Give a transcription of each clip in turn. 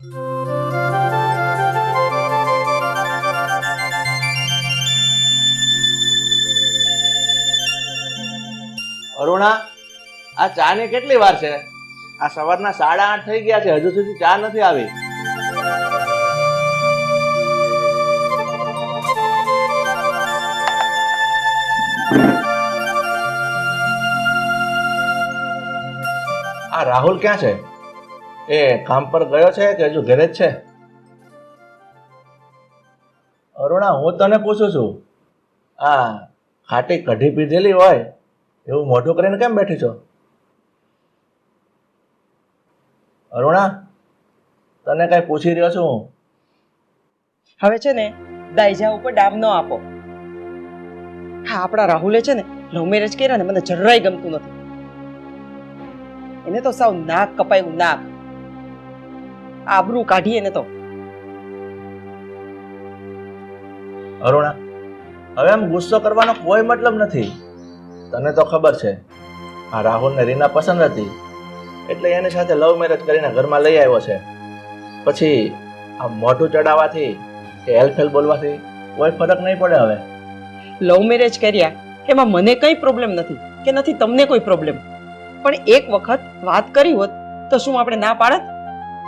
અરુણા, આ ચા ની કેટલી વાર છે? આ સવારના 8:30 થઈ ગયા છે, હજુ સુધી ચા નથી આવી. આ રાહુલ ક્યાં છે? એ કામ પર ગયો છે કે હજુ ઘરે જ છે? અરુણા, હું તને પૂછું છું, આ ખાટી કઢી પીધેલી હોય એવું મોઢું કરીને કેમ બેઠી છો? અરુણા, તને કઈ પૂછી રહ્યો છું હું. હવે છે ને દાઈજા ઉપર ડામ ન આપો. હા, આપણા રાહુલે છે ને લવ મેરેજ કર્યા ને મને જરાય ગમતું નથી. એને તો સાવ નાક કપાયું, નાક આબરૂ કાઢી એને તો. અરુણા, હવે આમ ગુસ્સો કરવાનો કોઈ મતલબ નથી. તને તો ખબર છે આ રાહુલને રીના પસંદ હતી એટલે એની સાથે લવ મેરેજ કરીને ઘરમાં લઈ આવ્યો છે. પછી આ મોઢું ચડાવવાથી કે હેલફેલ બોલવાથી કોઈ ફરક નહીં પડે. હવે લવ મેરેજ કર્યા એમાં મને કઈ પ્રોબ્લેમ નથી કે નથી તમને કોઈ પ્રોબ્લેમ, પણ એક વખત વાત કરી હોત તો શું આપણે ના પાડત?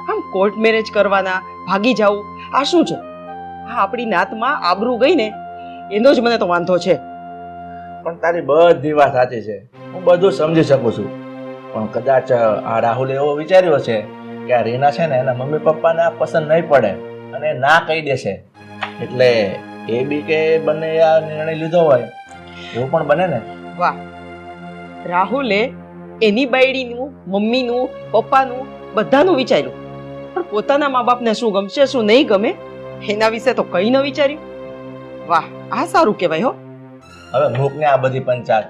આમ કોર્ટ મેરેજ કરવાના, ભાગી જવું, આ શું છે? આ આપણી નાતમાં આબરૂ ગઈ ને એનો જ મને તો વાંધો છે. પણ તારી બધી વાત સાચી છે, હું બધું સમજી શકું છું. પણ કદાચ આ રાહુલે એવો વિચાર્યો છે કે આ રીના છે ને એના મમ્મી પપ્પાને આ પસંદ નહીં પડે અને એ ના કહી દેશે, એટલે એ બી કે બંને આ નિર્ણય લીધો હોય એવું પણ બને ને. વાહ, રાહુલે એની બાયડીનું, મમ્મીનું, પપ્પાનું બધાનું વિચાર્યું, પણ પોતાના મા બાપને શું ગમશે શું નહીં ગમે એના વિશે તો કઈ ન વિચાર્યું. વાહ, આ સારું કહેવાય હો. હવે મૂકને આ બધી પંચાયત.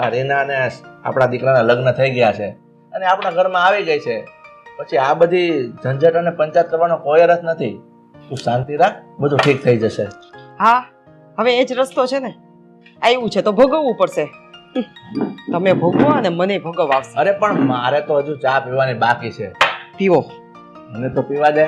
આ રીના અને આપણા દીકરાના લગ્ન થઈ ગયા છે અને આપણા ઘરમાં આવી ગઈ છે, પછી આ બધી ઝંઝટ અને પંચાયત કરવાનો કોઈ અર્થ નથી. તું શાંતિ રાખ, બધું ઠીક થઈ જશે. હા, હવે એ જ રસ્તો છે ને, આવ્યું છે તો ભોગવવું પડશે. તમે ભોગવો અને મને ભોગવાવશે. અરે પણ મારે તો હજુ ચા પીવાની બાકી છે. પીવો. મને તો પીવા દે.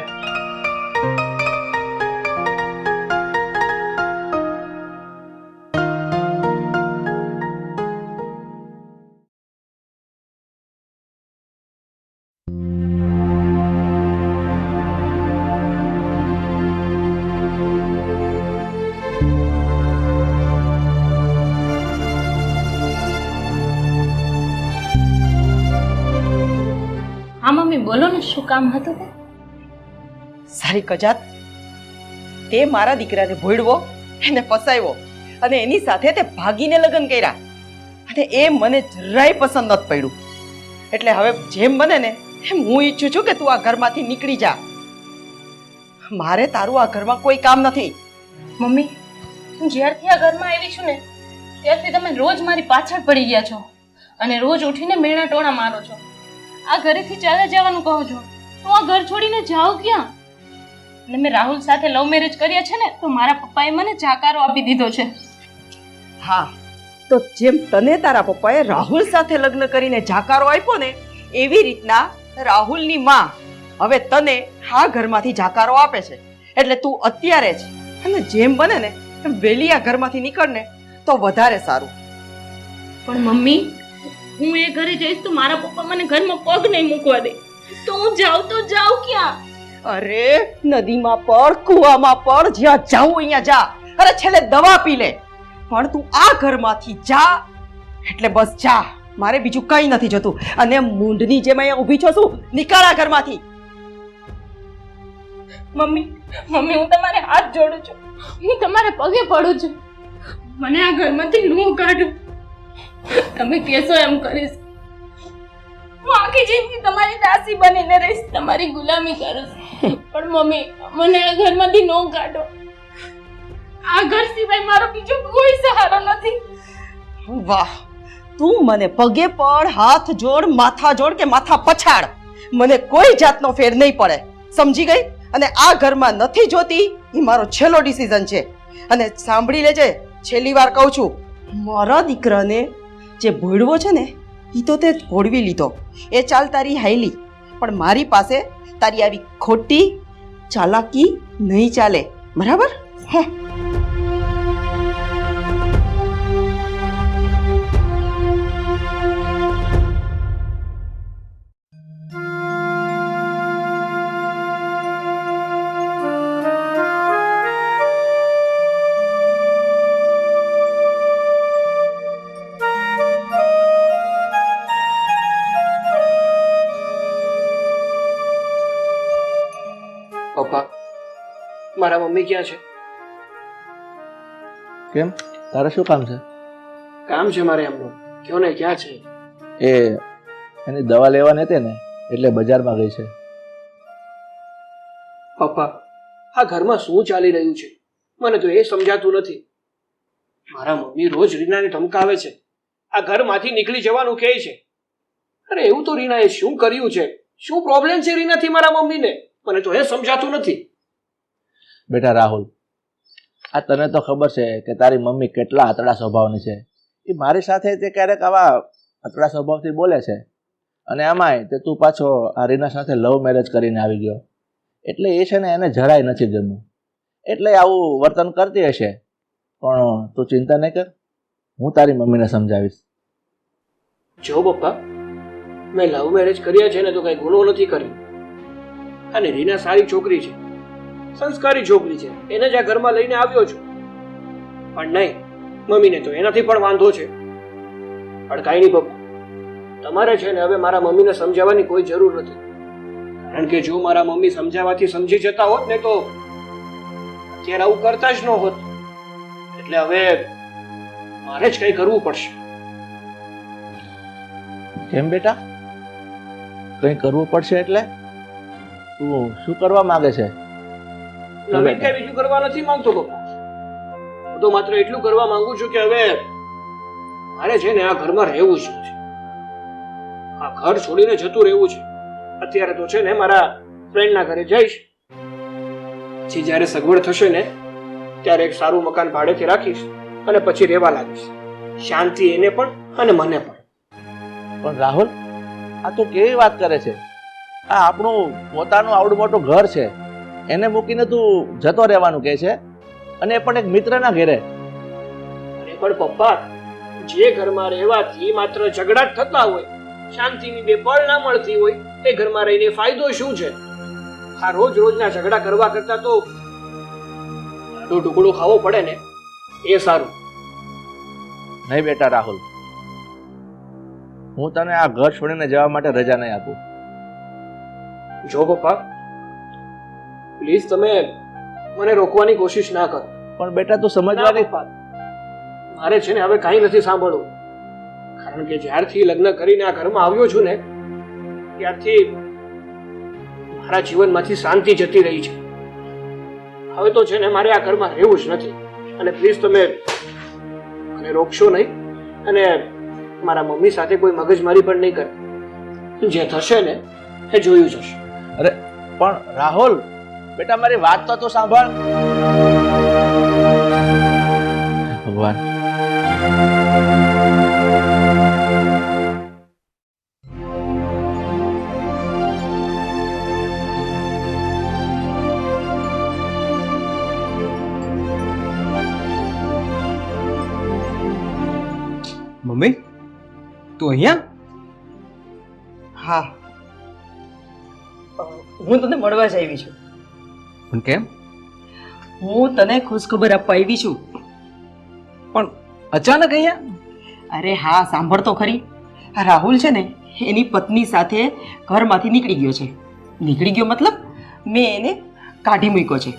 હા મમ્મી, બોલો ને, શું કામ હતું તે? સારી કજાત, તે મારા દીકરાને ભોળવો, એને ફસાવ્યો અને એની સાથે તે ભાગીને લગ્ન કર્યા અને એ મને જરાય પસંદ નથી પડ્યું. એટલે હવે જેમ બને ને એમ હું ઈચ્છું છું કે તું આ ઘરમાંથી નીકળી જા. મારે તારું આ ઘરમાં કોઈ કામ નથી. મમ્મી, હું જ્યારથી આ ઘરમાં આવી છું ને ત્યારથી તમે રોજ મારી પાછળ પડી ગયા છો અને રોજ ઉઠીને મેણા ટોણા મારો છો. આ ઘરેથી ચાલે જવાનું કહો છો, તો આ ઘર છોડીને જાઓ ક્યાં? અને મેં રાહુલ સાથે લવ મેરેજ કર્યા છે ને તો મારા પપ્પાએ મને જાકારો આપી દીધો છે. હા, તો જેમ તને તારા પપ્પાએ રાહુલ સાથે લગ્ન કરીને જાકારો આપ્યો ને એવી રીતના રાહુલની માં હવે તને આ ઘરમાંથી જાકારો આપે છે. એટલે તું અત્યારે જ અને જેમ બને ને એમ વહેલી આ ઘરમાંથી નીકળ ને તો વધારે સારું. પણ મમ્મી, હું એ ઘરે જઈશ તો મારા પપ્પા મને ઘરમાં પગ નહીં મૂકવા દે, તો હું જાઉં તો જાઉં ક્યાં? અરે નદીમાં પડ, કુવામાં પડ, જ્યાં જાવું અહીંયા જા. અરે છેલ્લે દવા પી લે, પણ તું આ ઘરમાંથી જા એટલે બસ જા. મારે બીજું કઈ નથી જોતું. અને મૂંઢની જેમ અહીંયા ઊભી છો શું? નીકળ આ ઘરમાંથી. મમ્મી, મમ્મી, હું તમારે હાથ જોડું છું, હું તમારે પગે પડું છું, મને આ ઘરમાંથી ન કાઢો. તમે કહેશો એમ કરીશ. હું આખી જિંદગી તમારી દાસી બનીને રહીશ, તમારી ગુલામી કરીશ. પણ મમ્મી, મને આ ઘરમાંથી ન કાઢો. આ ઘર સિવાય મારો બીજો કોઈ સહારો નથી. વાહ, તું મને પગે પડ, હાથ જોડ, માથા જોડ કે માથા પછાડ, મને કોઈ જાતનો ફેર નહીં પડે. સમજી ગઈ? અને આ ઘરમાં નથી જોતી એ મારો છેલ્લો ડિસિઝન છે. અને સાંભળી લેજે, છેલ્લી વાર કહું છું, મારા દીકરાને જે ભોળવો છે ને એ તો તે ભોળવી લીધો. એ ચાલ તારી હાઈલી, પણ મારી પાસે તારી આવી ખોટી ચાલાકી નહીં ચાલે, બરાબર? હે પપ્પા, મારા મમ્મી ક્યાં છે? કેમ, તારે શું કામ છે? કામ છે મારે એમનું, કયો ને ક્યાં છે? એ એની દવા લેવાની હતી ને એટલે બજારમાં ગઈ છે. પપ્પા, આ ઘરમાં શું ચાલી રહ્યું છે મને તો એ સમજાતું નથી. મારા મમ્મી રોજ રીનાને ધમકાવે છે, આ ઘરમાંથી નીકળી જવાનું કહે છે. અરે એવું તો રીનાએ શું કર્યું છે? શું પ્રોબ્લેમ છે રીનાથી મારા મમ્મીને? મને તો એ સમજાતું નથી. બેટા રાહુલ, આ તને તો ખબર છે કે તારી મમ્મી કેટલા આતડા સ્વભાવની છે. એ મારી સાથે તે ક્યારેક આવા આતડા સ્વભાવથી બોલે છે, અને આમાંય તે તું પાછો આ રીના સાથે લવ મેરેજ કરીને આવી ગયો એટલે એ છે ને એને જરાય નથી ગમ્યું, એટલે આવું વર્તન કરતી હશે. પણ તું ચિંતા નહીં કર, હું તારી મમ્મીને સમજાવીશ. જો પપ્પા, મેં લવ મેરેજ કર્યા છે ને તો કઈ ગુનો નથી કર્યો. અને રીના સારી છોકરી છે, સંસ્કારી છોકરી છે, એને જ આ ઘરમાં લઈને આવ્યો છું. પણ નહીં, મમ્મીને તો એનાથી પણ વાંધો છે. પણ કાંઈ નહીં પપ્પા, તમારે છે ને હવે મારા મમ્મીને સમજાવવાની કોઈ જરૂર નથી. કારણ કે જો મારા મમ્મી સમજાવવાથી સમજી જતા હોત ને તો અત્યારે આવું કરતા જ ન હોત. એટલે હવે મારે જ કંઈ કરવું પડશે. કેમ બેટા, કંઈ કરવું પડશે એટલે? તું શું કરવા માંગે છે? નવીન કઈ બીજું કરવા નથી માંગતો પપ્પા. હું તો માત્ર એટલું કરવા માંગુ છું કે હવે મારે છે ને આ ઘરમાં રહેવું જ નથી. આ ઘર છોડીને જતું રહેવું છે. અત્યારે તો છે ને મારા ફ્રેન્ડના ઘરે જઈશ. પછી જ્યારે સગવડ થશે ને ત્યારે એક સારું મકાન ભાડેથી રાખીશ અને પછી રહેવા લાગીશ. શાંતિ એને પણ અને મને પણ. પણ રાહુલ, આ તો કેવી વાત કરે છે? આ આપણું પોતાનું આવડું મોટું ઘર છે, એને મૂકીને તું જતો રહેવાનું કહે છે, અને એ પણ એક મિત્રના ઘરે. અરે પણ પપ્પા, જે ઘરમાં રહેવાથી માત્ર ઝઘડા જ થતા હોય, શાંતિની બે પળ ના મળતી હોય, એ ઘરમાં રહીને ફાયદો શું છે? આ રોજ રોજના ઝઘડા કરવા કરતા તો આડો ટુકડો ખાવો પડે ને એ સારું. નહીં બેટા રાહુલ, હું તને આ ઘર છોડીને જવા માટે રજા નહીં આપું. જો પપ્પા, પ્લીઝ તમે મને રોકવાની કોશિશ ના કરો. પણ બેટા તું ના સમજવાની. પપ્પા, મારે છે ને હવે કાંઈ નથી સાંભળવું. કારણ કે જ્યારથી લગ્ન કરીને આ ઘરમાં આવ્યો છું ને ત્યારથી મારા જીવનમાંથી શાંતિ જતી રહી છે. હવે તો છે ને મારે આ ઘરમાં રહેવું જ નથી. અને પ્લીઝ તમે મને રોકશો નહીં, અને મારા મમ્મી સાથે કોઈ મગજમારી પણ નહીં કરે. જે થશે ને એ જોયું જશે. અરે પણ રાહુલ, બેટા મારી વાત તો તું સાંભળ. ભગવાન, મમ્મી, તું અહીંયા? હા, હું તને મળવા જ આવી છું. પણ કેમ? હું તને ખુશખબર આપવા આવી છું. પણ અચાનક અહીંયા? અરે હા, સાંભળ તો ખરી. આ રાહુલ છે ને એની પત્ની સાથે ઘરમાંથી નીકળી ગયો છે. નીકળી ગયો મતલબ મેં એને કાઢી મૂક્યો છે.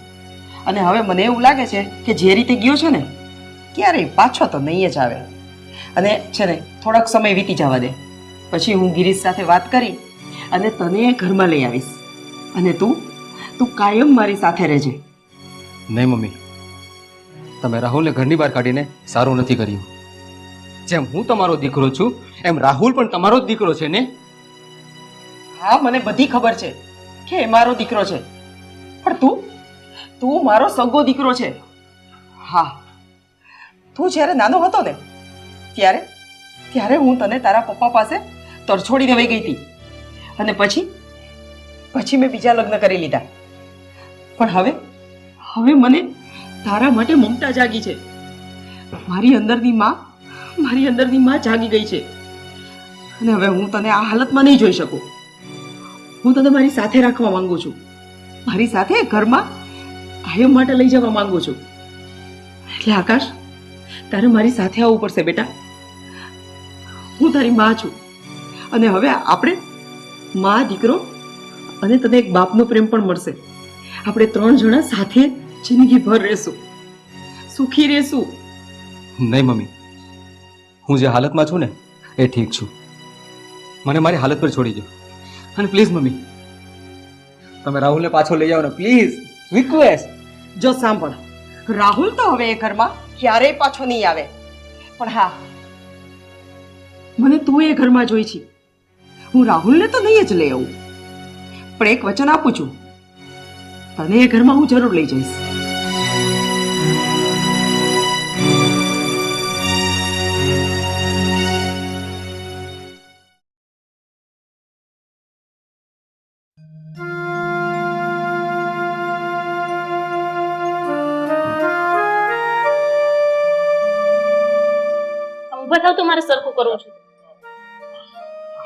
અને હવે મને એવું લાગે છે કે જે રીતે ગયો છે ને ક્યારેય પાછો તો નહીં જ આવે. અને છે ને થોડોક સમય વીતી જવા દે, પછી હું ગિરીશ સાથે વાત કરી અને તને ઘરમાં લઈ આવીશ. અને તું કાયમ મારી સાથે રહેજે. નહીં મમ્મી, તમે રાહુલને ઘરની બહાર કાઢીને સારું નથી કર્યું. જેમ હું તમારો દીકરો છું એમ રાહુલ પણ તમારો જ દીકરો છે ને? હા, મને બધી ખબર છે કે એ મારો દીકરો છે, પણ તું મારો સગો દીકરો છે. હા, તું જ્યારે નાનો હતો ને ત્યારે હું તને તારા પપ્પા પાસે તરછોડીને વહી ગઈ હતી. અને પછી પછી મેં બીજા લગ્ન કરી લીધા. પણ હવે હવે મને તારા માટે મમતા જાગી છે. મારી અંદરની માં જાગી ગઈ છે. અને હવે હું તને આ હાલતમાં નહીં જોઈ શકું. હું તને મારી સાથે રાખવા માંગુ છું. મારી સાથે ઘરમાં કાયમ માટે લઈ જવા માંગુ છું. એટલે આકાશ, તારે મારી સાથે આવવું પડશે બેટા. હું તારી માં છું અને હવે આપણે માં દીકરો અને તને એક બાપનો પ્રેમ પણ મળશે. આપણે 3 જણા સાથે જિંદગીભર રહેશું, સુખી રહેશું. નહીં મમ્મી, હું જે હાલતમાં છું ને એ ઠીક છું. મને મારી હાલત પર છોડી દો. અને પ્લીઝ મમ્મી, તમે રાહુલને પાછો લઈ આવો ને પ્લીઝ, રિક્વેસ્ટ. જો સાંભળ, રાહુલ તો હવે એ ઘરમાં ક્યારેય પાછો નહીં આવે. પણ હા, મને તું એ ઘરમાં જોઈ છે. હું રાહુલને તો નહીં જ લઈ આવું, પણ એક વચન આપું છું, તને એ ઘરમાં હું જરૂર લઈ જઈશ. ઉભા થાવ તો મારે સરખું કરવું છે.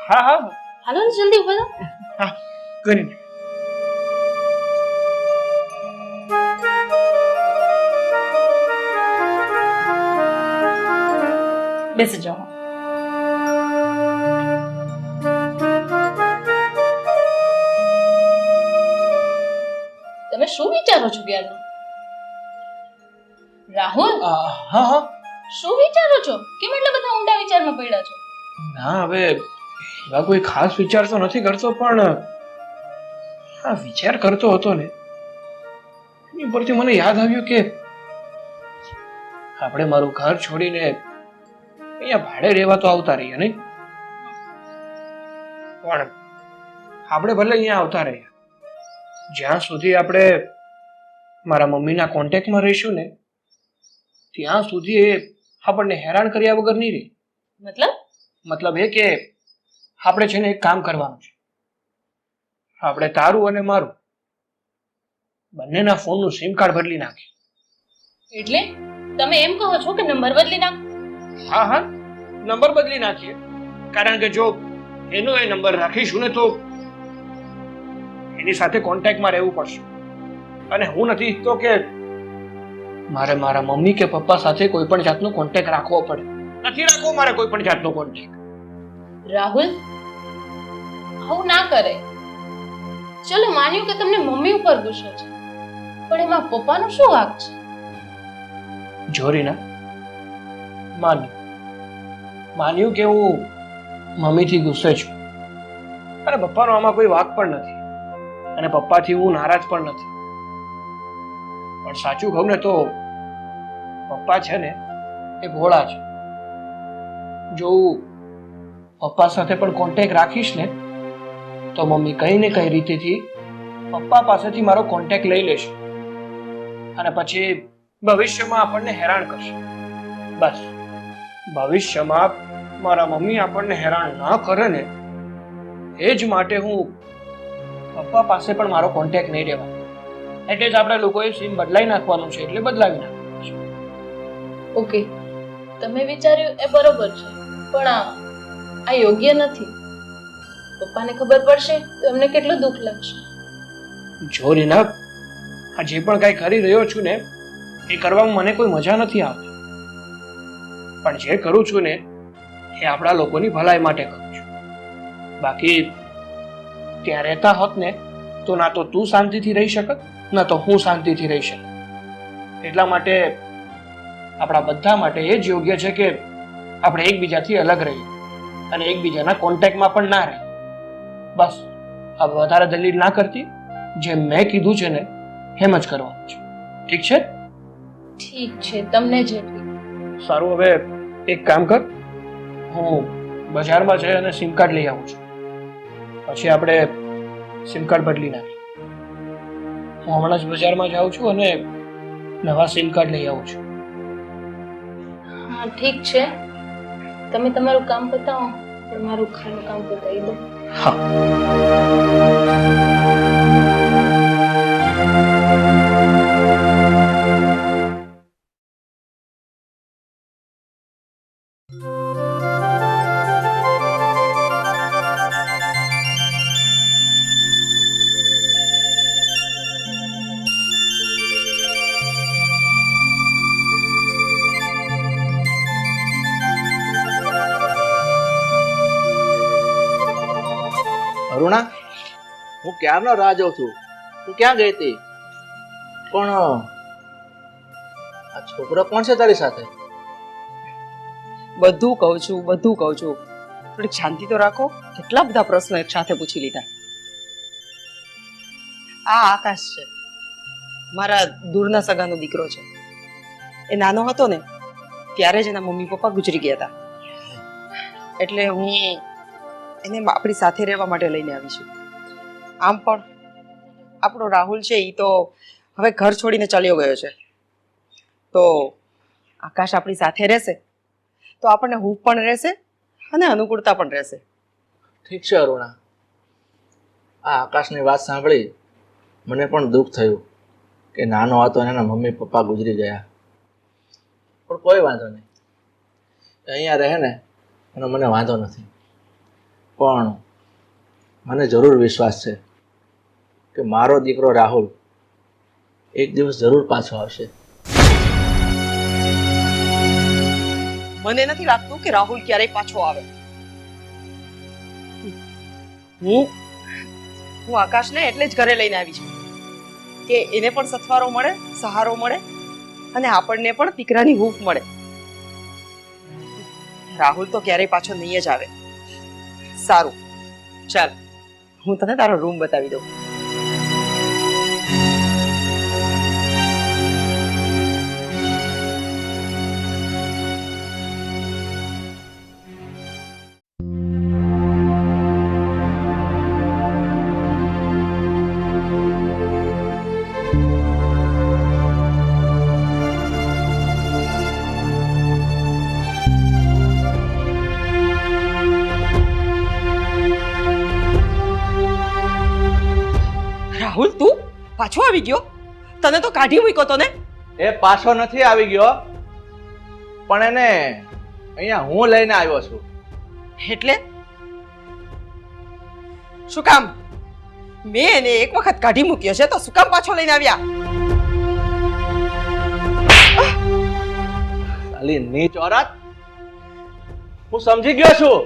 હા હા હાલો ને જલ્દી ઉભા થાવ. હા કરીને બેસી જાઓ. તમે શું વિચારો છો ક્યારનું? રાહુલ, હા હા શું વિચારો છો? કેમ એટલા બધા ઊંડા વિચારમાં પડ્યા છો? ના હવે એવા કોઈ ખાસ વિચાર તો નથી કરતો, પણ હા વિચાર કરતો હતો ને એની પરથી મને યાદ આવ્યું કે આપણે મારું ઘર છોડીને અહીંયા ભાડે રહેવા તો આવતા રહીએ નહીં, પણ આપણે ભલે અહીંયા આવતા રહ્યા, જ્યાં સુધી આપણે મારા મમ્મીના કોન્ટેક્ટમાં રહીશું ને ત્યાં સુધી એ આપણને હેરાન કર્યા વગર નહીં રહે. મતલબ એ કે આપણે છે ને એક કામ કરવાનું છે. આપણે તારું અને મારું બંનેના ફોનનું સિમ કાર્ડ બદલી નાખીએ. એટલે તમે એમ કહો છો કે નંબર બદલી નાખો? હા હા નંબર બદલી નાખીએ, કારણ કે જો એનો એ નંબર રાખીશું ને તો એની સાથે કોન્ટેક્ટમાં રહેવું પડશે, અને હું નથી ઈચ્છતો કે મારે મારા મમ્મી કે પપ્પા સાથે કોઈ પણ જાતનો કોન્ટેક્ટ રાખવો પડે. નથી રાખવો મારે કોઈ પણ જાતનો કોન્ટેક્ટ. રાહુલ, આવું ના કરે. ચલો માન્યું કે તમને મમ્મી ઉપર ગુસ્સો છે, પણ એમાં પપ્પાનો શું વાંક છે? જોરીના માન્યું કે હું મમ્મીથી ગુસ્સે છું, અને પપ્પાનો આમાં કોઈ વાંક પણ નથી, અને પપ્પાથી હું નારાજ પણ નથી. પણ સાચું કહું ને તો પપ્પા છે ને એ ભોળા છે. જો હું પપ્પા સાથે પણ કોન્ટેક્ટ રાખીશ ને તો મમ્મી કઈ ને કઈ રીતેથી પપ્પા પાસેથી મારો કોન્ટેક્ટ લઈ લેશે, અને પછી ભવિષ્યમાં આપણને હેરાન કરશે. બસ ભવિષ્યમાં મારા મમ્મી આપણને હેરાન ના કરે ને એ જ માટે હું પપ્પા પાસે પણ મારો કોન્ટેક્ટ નહીં રહેવાનો. એટલે જ આપણે લોકોએ સિમ બદલાઈ નાખવાનું છે, એટલે બદલાવી નાખવાનું છે. ઓકે, તમે વિચાર્યું એ બરોબર છે, પણ આ યોગ્ય નથી. પપ્પાને ખબર પડશે તો એમને કેટલું દુઃખ લાગશે. જો રીના, આ જે પણ કાંઈ કરી રહ્યો છું ને એ કરવામાં મને કોઈ મજા નથી આવતી, પણ જે કરું છું ને એ આપણા લોકોની ભલાઈ માટે કરું છું. બાકી ત્યાં રહેતા હોત ને તો ના તો તું શાંતિથી રહી શકત, ના તો હું શાંતિથી રહી શકત. એટલા માટે આપણા બધા માટે એ જ યોગ્ય છે કે આપણે એકબીજાથી અલગ રહીએ અને એકબીજાના કોન્ટેક્ટમાં પણ ના રહીએ. બસ હવે વધારે દલીલ ના કરતી, જેમ મેં કીધું છે ને એમ જ કરવાનું છે. ઠીક છે? ઠીક છે, તમને જે ઠીક. સારું, હવે એક કામ કર, હું બજારમાં જઈ અને સિમ કાર્ડ લઈ આવું છું, પછી આપણે સિમ કાર્ડ બદલી નાખીએ. હું હમણાં જ બજારમાં જાઉં છું અને નવા સિમ કાર્ડ લઈ આવું છું. હા ઠીક છે, તમે તમારું કામ પતાવો, પણ મારું ખાનું કામ પતાવી દો. હા. અરુણા, હું ક્યારનો રાહ જોઉં છું. તું ક્યાં ગઈ હતી? પણ આ છોકરો કોણ છે તારી સાથે? બધું કહું છું, બધું કહું છું. થોડીક શાંતિ તો રાખો. કેટલા બધા પ્રશ્નો એક સાથે પૂછી લીધા. આ આકાશ છે, મારા દૂરના સગાનો દીકરો છે. એ નાનો હતો ને ત્યારે જ એના મમ્મી પપ્પા ગુજરી ગયા હતા. એટલે હું એને આપણી સાથે રહેવા માટે લઈને આવી છું. આમ પણ આપણો રાહુલ છે એ તો હવે ઘર છોડીને ચાલ્યો ગયો છે. તો આકાશ આપણી સાથે રહેશે તો આપણને હૂંફ પણ રહેશે અને અનુકૂળતા પણ રહેશે. ઠીક છે અરુણા, આ આકાશની વાત સાંભળી મને પણ દુઃખ થયું કે નાનો હતો અને એના મમ્મી પપ્પા ગુજરી ગયા. પણ કોઈ વાંધો નહીં, અહીંયા રહે ને એનો મને વાંધો નથી. પણ મને જરૂર વિશ્વાસ છે કે મારો દીકરો રાહુલ એક દિવસ જરૂર પાછો આવશે. મને નથી લાગતું કે રાહુલ ક્યારેય પાછો આવે. હું આકાશને એટલે જ ઘરે લઈને આવી છું કે એને પણ સથવારો મળે, સહારો મળે અને આપણને પણ દીકરાની હૂંફ મળે. રાહુલ તો ક્યારેય પાછો નહીં જ આવે. સારું, ચાલ હું તને તારો રૂમ બતાવી દઉં. રાહુલ, તું પાછો આવી ગયો? તને તો કાઢી મૂક્યો તો ને. એ પાછો નથી આવી ગયો, પણ એને અહીંયા હું લઈને આવ્યો છું. એટલે શું કામ? મેં એને એક વખત કાઢી મૂક્યો છે તો શું કામ પાછો લઈને આવ્યા? સાલી નીચ ઓરત, હું સમજી ગયો છું.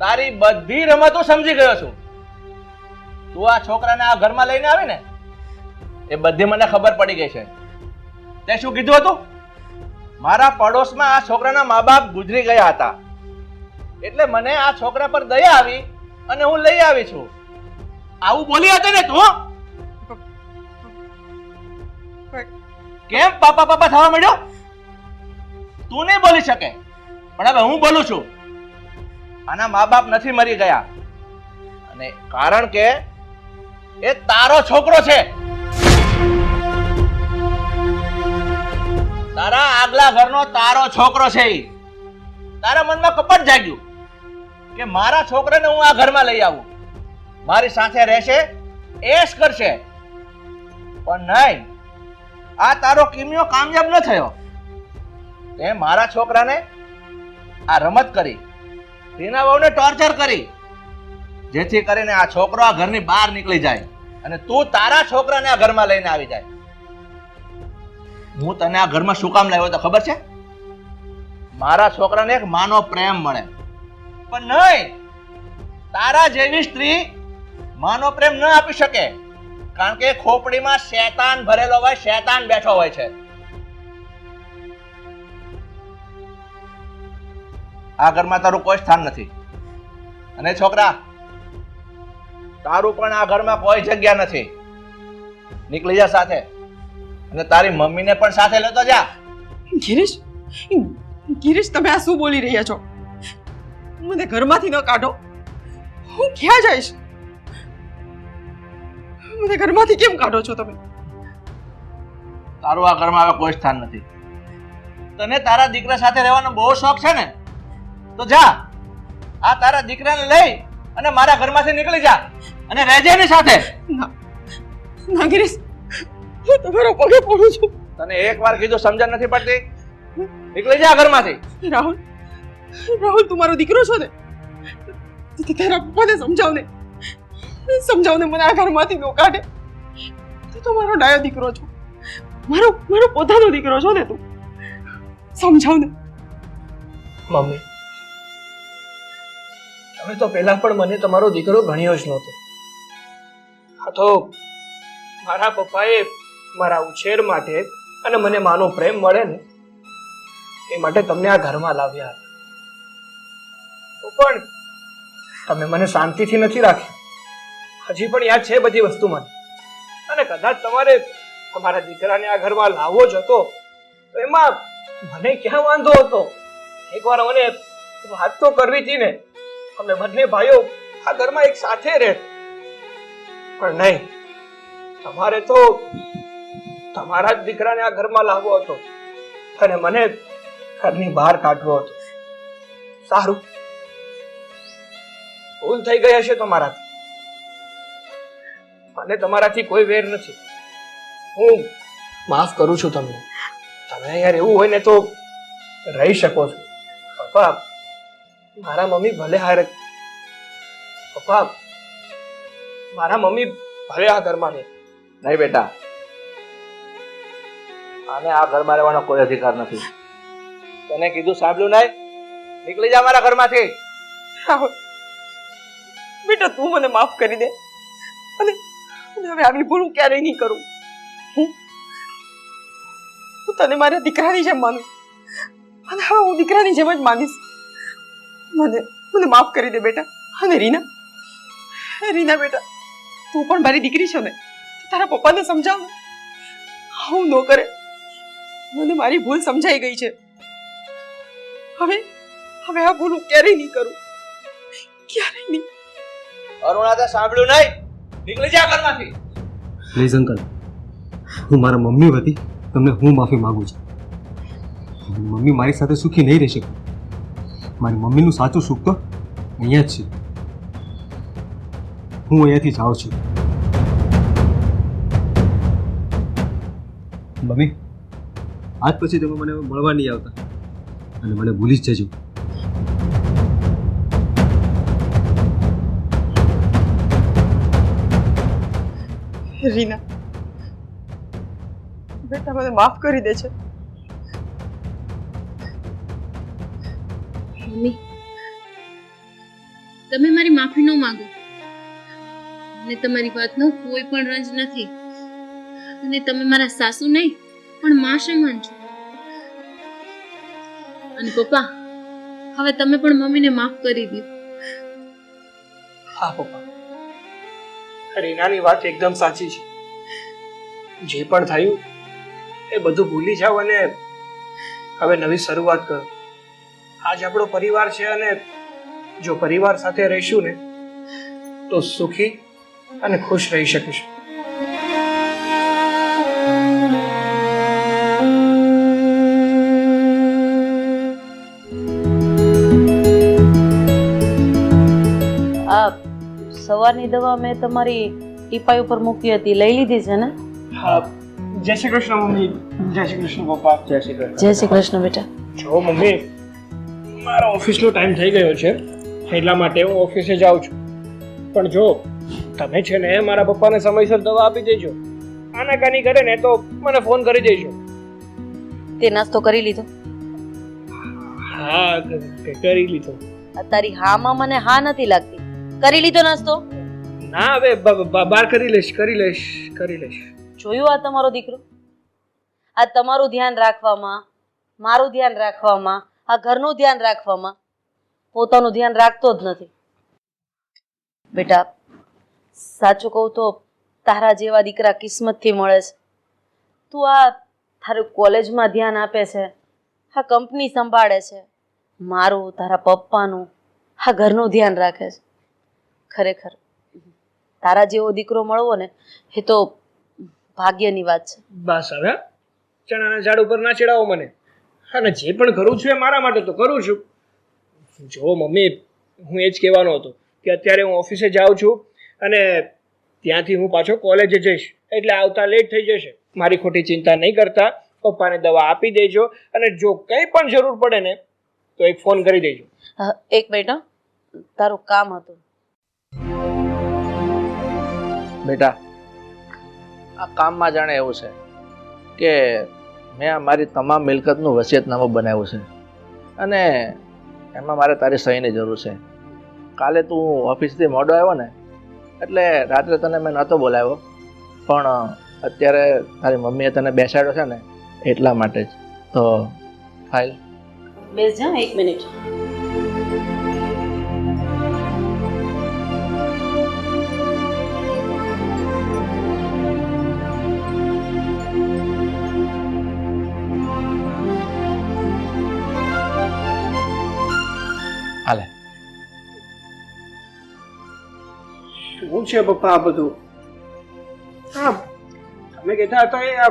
તારી બધી રમતો સમજી ગયો છું. તું આ છોકરાને આ ઘરમાં લઈને આવી ને એ બધી મને ખબર પડી ગઈ છે. તે શું કીધું હતું? મારા પડોશમાં આ છોકરાના મા બાપ ગુજરી ગયા હતા એટલે મને આ છોકરા પર દયા આવી અને હું લઈ આવી છું. આવું બોલી હતી ને તું? કેમ પાપા પાપા થવા માંડ્યો? તું નહીં બોલી શકે પણ હવે હું બોલું છું. આના મા બાપ નથી મરી ગયા અને કારણ કે એ તારો છોકરો છે. તારા આગલા ઘરનો તારો છોકરો છે. તારા મનમાં કપટ જાગ્યું કે મારા છોકરાને હું આ ઘરમાં લઈ આવું, મારી સાથે રહેશે, એશ કરશે. પણ નહીં, આ તારો કિમિયો કામયાબ ન થયો. તે મારા છોકરાને આ રમત કરી, તેના વહુને ટોર્ચર કરી, જેથી કરીને આ છોકરો આ ઘરની બહાર નીકળી જાય અને તું તારા છોકરાને આ ઘરમાં લઈને આવી જાય. હું તને આ ઘરમાં શું કામ લાવ્યો તો ખબર છે? મારા છોકરાને એક માનો પ્રેમ મળે. પણ નહીં, તારા જેવી સ્ત્રી માનો પ્રેમ ન આપી શકે કારણ કે ખોપડીમાં શેતાન ભરેલો હોય, શેતાન બેઠો હોય છે. આ ઘરમાં તારું કોઈ સ્થાન નથી અને છોકરા તારું પણ આ ઘરમાં કોઈ જગ્યા નથી. નીકળી જા સાથે અને તારી મમ્મીને પણ સાથે લેતો જા. ગિરીશ, ગિરીશ, તમે આ શું બોલી રહ્યા છો? મને ઘરમાંથી ન કાઢો. હું ક્યાં જઈશ? મને ઘરમાંથી કેમ કાઢો છો તમે? તારું આ ઘરમાં હવે કોઈ સ્થાન નથી. તને તારા દીકરા સાથે રહેવાનો બહુ શોખ છે ને, તો જા આ તારા દીકરાને લઈ અને મારા ઘરમાંથી નીકળી જા અને રહેજે એની સાથે. ના ગિરીશ, હું તમારા પગે પડું છું. તને એકવાર કીધું સમજણ નથી પડતી? નીકળી જા ઘરમાંથી. રાહુલ, રાહુલ, તું મારો દીકરો છો ને? તારા પપ્પાને સમજાવ ને, મને આ ઘરમાંથી નો કાઢે. તું તો મારો ડાયો દીકરો છો, મારો પોતાનો દીકરો છો ને. તું સમજાવ ને. મમ્મી, તમે તો પહેલા પણ મને તમારો દીકરો ગણ્યો જ નહોતો. હા તો મારા પપ્પાએ મારા ઉછેર માટે અને મને માનો પ્રેમ મળે ને એ માટે તમને આ ઘરમાં લાવ્યા હતા. તો પણ તમે મને શાંતિથી નથી રાખ્યો. હજી પણ યાદ છે બધી વસ્તુ મને. અને કદાચ તમારે તમારા દીકરાને આ ઘરમાં લાવવો જ હતો તો એમાં મને ક્યાં વાંધો હતો? એકવાર મને વાત તો કરવી હતી ને. અમે બંને ભાઈઓ આ ઘરમાં એક સાથે રહે. પણ નહીં, તમારે તો તમારા જ દીકરાને આ ઘરમાં લાવવો હતો અને મને ઘરની બહાર કાઢવો હતો. સારું, ભૂલ થઈ ગઈ હશે તમારાથી. મને તમારાથી કોઈ વેર નથી. હું માફ કરું છું તમને. તમે યાર એવું હોય ને તો રહી શકો છો. પપ્પા, મારા મમ્મી ભલે હારે. પપ્પા, મારા મમ્મી ભલે આ ઘરમાં રહે. નહીં બેટા, આને આ ઘરમાં રહેવાનો કોઈ અધિકાર નથી. તને કીધું સાંભળ્યું નહીં? નીકળી જા મારા ઘરમાંથી. રાહુલ, બેટા તું મને માફ કરી દે અને હવે આવી ભૂલ હું ક્યારેય નહીં કરું. હું તને મારા દીકરાની જેમ માનું અને હવે હું દીકરાની જેમ જ માનીશ. મને માફ કરી દે બેટા. અને રીના બેટા, તું પણ મારી દીકરી છો ને, તારા પપ્પાને સમજાવ ને. હું ન કરે. મને મારી ભૂલ સમજાઈ ગઈ છે. હવે આ ભૂલ હું ક્યારેય નહીં કરું. ક્યારેય નહીં. અરુણા, તે સાંભળ્યું નહીં? નીકળી જા ઘરમાંથી. પ્લીઝ અંકલ, હું મારા મમ્મી વતી તમને હું માફી માંગુ છું. મારી મમ્મી મારી સાથે સુખી નહીં રહી શકે. મારી મમ્મીનું સાચું સુખ તો અહીંયા જ છે. હું અહીંયાથી જાઉં છું. મમ્મી, આજ પછી તમે મને મળવા નહીં આવતા અને મને ભૂલી જ જજો. રીના બેટા, મને માફ કરી દે છે. મમ્મી, તમે મારી માફી ન માંગો. મને તમારી વાતનો કોઈ પણ રંજ નથી અને તમે મારા સાસુ નહીં પણ મા સમાન છો. અને પપ્પા, હવે તમે પણ મમ્મીને માફ કરી દો. હા પપ્પા, રીનાની વાત એકદમ સાચી છે. જે પણ થયું એ બધું ભૂલી જાઓ અને હવે નવી શરૂઆત કરો. આજ આપણો પરિવાર છે અને જો પરિવાર સાથે રહીશું ને તો સુખી અને ખુશ રહી શકીશું. આ સવારની દવા મેં તમારી ટીપાઈ ઉપર મૂકી હતી, લઈ લીધી છે ને? હા, જય શ્રી કૃષ્ણ મમ્મી. જય શ્રી કૃષ્ણ પપ્પા. જય શ્રી કૃષ્ણ. જય શ્રી કૃષ્ણ બેટા. જો મમ્મી, મારો ઓફિસનો ટાઈમ થઈ ગયો છે એટલા માટે હું ઓફિસે જાઉં છું. પણ જો તમે છે ને મારા પપ્પાને સમયસર દવા આપી દેજો. આનાકાની કરે ને તો મને ફોન કરી દેજો. તે નાસ્તો કરી લીધો? હા, કરી લીધો. આ તારી હામાં મને હા નથી લાગતી. કરી લીધો નાસ્તો? ના, હવે બહાર કરી લઈશ. જોયું આ તમારો દીકરો? આ તમારું ધ્યાન રાખવામાં, મારું ધ્યાન રાખવામાં, આ ઘરનું ધ્યાન રાખવામાં પોતાનું ધ્યાન રાખતો જ નથી. બેટા, સાચું કહું તો તારા જેવા દીકરા કિસ્મતથી મળે છે. તું આ તારું કોલેજમાં ધ્યાન આપે છે, આ કંપની સંભાળે છે, મારું, તારા પપ્પાનું, આ ઘરનું ધ્યાન રાખે છે. ખરેખર તારા જેવો દીકરો મળવો ને એ તો ભાગ્યની વાત છે. બસ હવે ચણાના ઝાડ ઉપર ના ચડાવો મને. અને જે પણ કરું છું એ મારા માટે તો કરું છું. જો મમ્મી, હું એ જ કહેવાનો હતો કે અત્યારે હું ઓફિસે જાઉં છું અને ત્યાંથી હું પાછો કોલેજે જઈશ એટલે આવતા લેટ થઈ જશે. મારી ખોટી ચિંતા નહીં કરતા. પપ્પાને દવા આપી દેજો અને જો કંઈ પણ જરૂર પડે ને તો એક ફોન કરી દેજો. એક મિનિટ, તારું કામ હતું. બેટા, આ કામમાં જાણે એવું છે કે મેં આ મારી તમામ મિલકતનું વસિયતનામું બનાવ્યું છે અને એમાં મારે તારી સહીની જરૂર છે. કાલે તું ઓફિસથી મોડો આવ્યો ને એટલે રાત્રે તને મેં નહોતો બોલાવ્યો, પણ અત્યારે તારી મમ્મીએ તને બેસાડ્યો છે ને એટલા માટે જ. તો ફાઇલ બેસ જાઓ 1 મિનિટ. હાલે. શું છે પપ્પા આ બધું? હા, તમે કહેતા હતા એ આ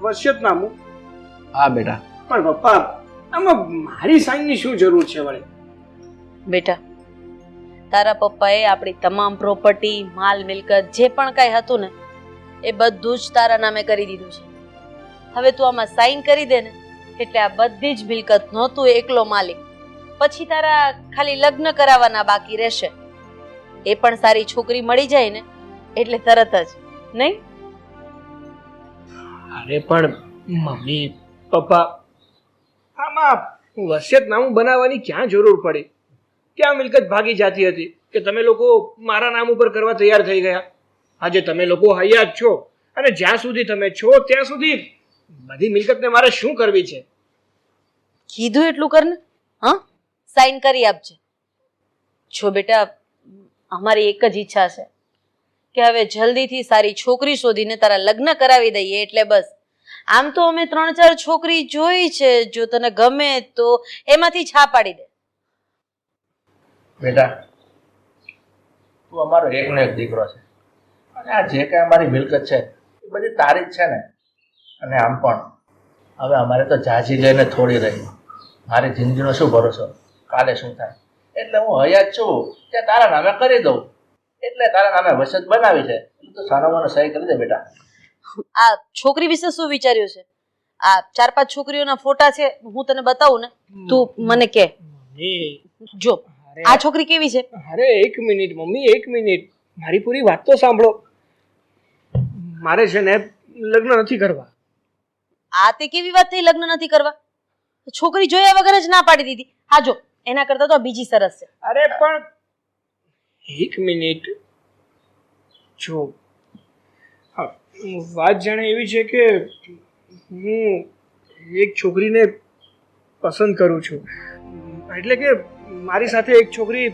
વસિયતનામું. હા બેટા. પણ પપ્પા આમાં મારી સાઈનની શું જરૂર છે વળી? બેટા, તારા પપ્પાએ આપણી તમામ પ્રોપર્ટી, માલ મિલકત જે પણ કાંઈ હતું ને એ બધું જ તારા નામે કરી દીધું છે. હવે તું આમાં સાઈન કરી દે ને એટલે આ બધી જ મિલકતનો તું એકલો માલિક. પછી તારા ખાલી લગ્ન કરાવવાના બાકી રહેશે. એ પણ સારી છોકરી મળી જાય ને એટલે તરત જ, નહીં? અરે પણ મમ્મી પપ્પા, આમાં વસિયતનામું બનાવવાની ક્યાં જરૂર પડી? ક્યાં મિલકત ભાગી જાતી હતી કે તમે લોકો મારા નામ ઉપર કરવા તૈયાર થઈ ગયા? આજે તમે લોકો હયાત છો અને જ્યાં સુધી તમે છો ત્યાં સુધી બધી મિલકતને મારે શું કરવી છે? કીધું એટલું કર ને. હા, સાઈન કરી આપજે. જો બેટા, અમારી એક જ ઈચ્છા છે કે હવે જલ્દીથી સારી છોકરી શોધીને તારા લગ્ન કરાવી દઈએ એટલે બસ. આમ તો અમે 3-4 છોકરી જોઈ છે, જો તને ગમે તો એમાંથી છા પાડી દે. બેટા, તું અમારો એકનો એક દીકરો છે અને આ જે કાંઈ અમારી મિલકત છે એ બધી તારી જ છે ને. અને આમ પણ હવે અમારે તો જાજી લઈને થોડી રહી. મારી જિંદગીનો શું ભરોસો, કાલે શું થાય? એટલે હું હયાત છું ત્યાં તારા નામે કરી દઉં. એટલે તારા નામે વસિયત બનાવી છે એટલે તું સાનો સહી કરી દે બેટા. આ છોકરી વિશે શું વિચાર્યું છે? આ 4-5 છોકરીઓના ફોટા છે, હું તને બતાવું ને, તું મને કહે. જો આ છોકરી કેવી છે? અરે 1 મિનિટ મમ્મી, 1 મિનિટ, મારી પૂરી વાત તો સાંભળો. મારે છે ને લગ્ન નથી કરવા. આ તે કેવી વાત થઈ લગ્ન નથી કરવા? છોકરી જોયા વગર જ ના પાડી દીધી. હા જો, એના કરતા તો બીજી સરસ છે. અરે પણ 1 મિનિટ, જો વાત જાણે એવી છે કે હું એક છોકરીને પસંદ કરું છું. એટલે કે મારી સાથે એક છોકરી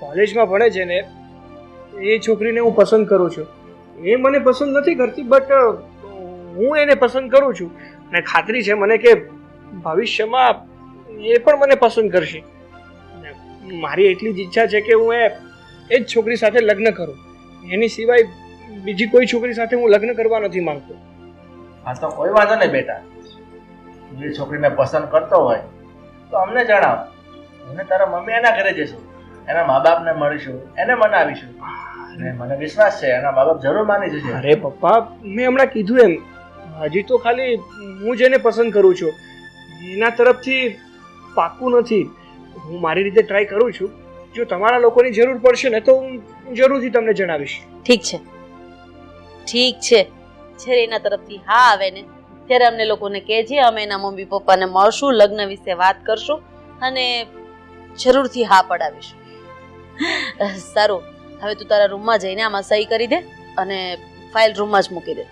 કોલેજમાં ભણે છે ને એ છોકરીને હું પસંદ કરું છું. એ મને પસંદ નથી કરતી, બટ હું એને પસંદ કરું છું અને ખાતરી છે મને કે ભવિષ્યમાં એ પણ મને પસંદ કરશે. મારી એટલી જ ઈચ્છા છે કે હું એ જ છોકરી સાથે લગ્ન કરું. એની સિવાય બીજી કોઈ છોકરી સાથે હું લગ્ન કરવા નથી માંગતો. હા તો કોઈ વાંધો નહીં બેટા, તું એ છોકરીને પસંદ કરતો હોય તો અમને જણાવ. અને તારા મમ્મી એના ઘરે જઈશું, એના મા બાપને મળીશું, એને મનાવીશું. અને મને વિશ્વાસ છે એના મા બાપ જરૂર માની જશે. અરે પપ્પા, મેં હમણાં કીધું એમ, હજી તો ખાલી હું જેને પસંદ કરું છું એના તરફથી પાક્કું નથી. હું મારી રીતે ટ્રાય કરું છું. જો તમારા લોકોની જરૂર પડશે ને તો હું જરૂરથી તમને જણાવીશ. ઠીક છે, ઠીક છે. જ્યારે એના તરફથી હા આવે ને ત્યારે અમને લોકોને કહેજે, અમે એના મમ્મી પપ્પાને મળશું, લગ્ન વિશે વાત કરશું અને જરૂરથી હા પડાવીશું. સારું, હવે તું તારા રૂમમાં જઈને આમાં સહી કરી દે અને ફાઇલ રૂમમાં જ મૂકી દે.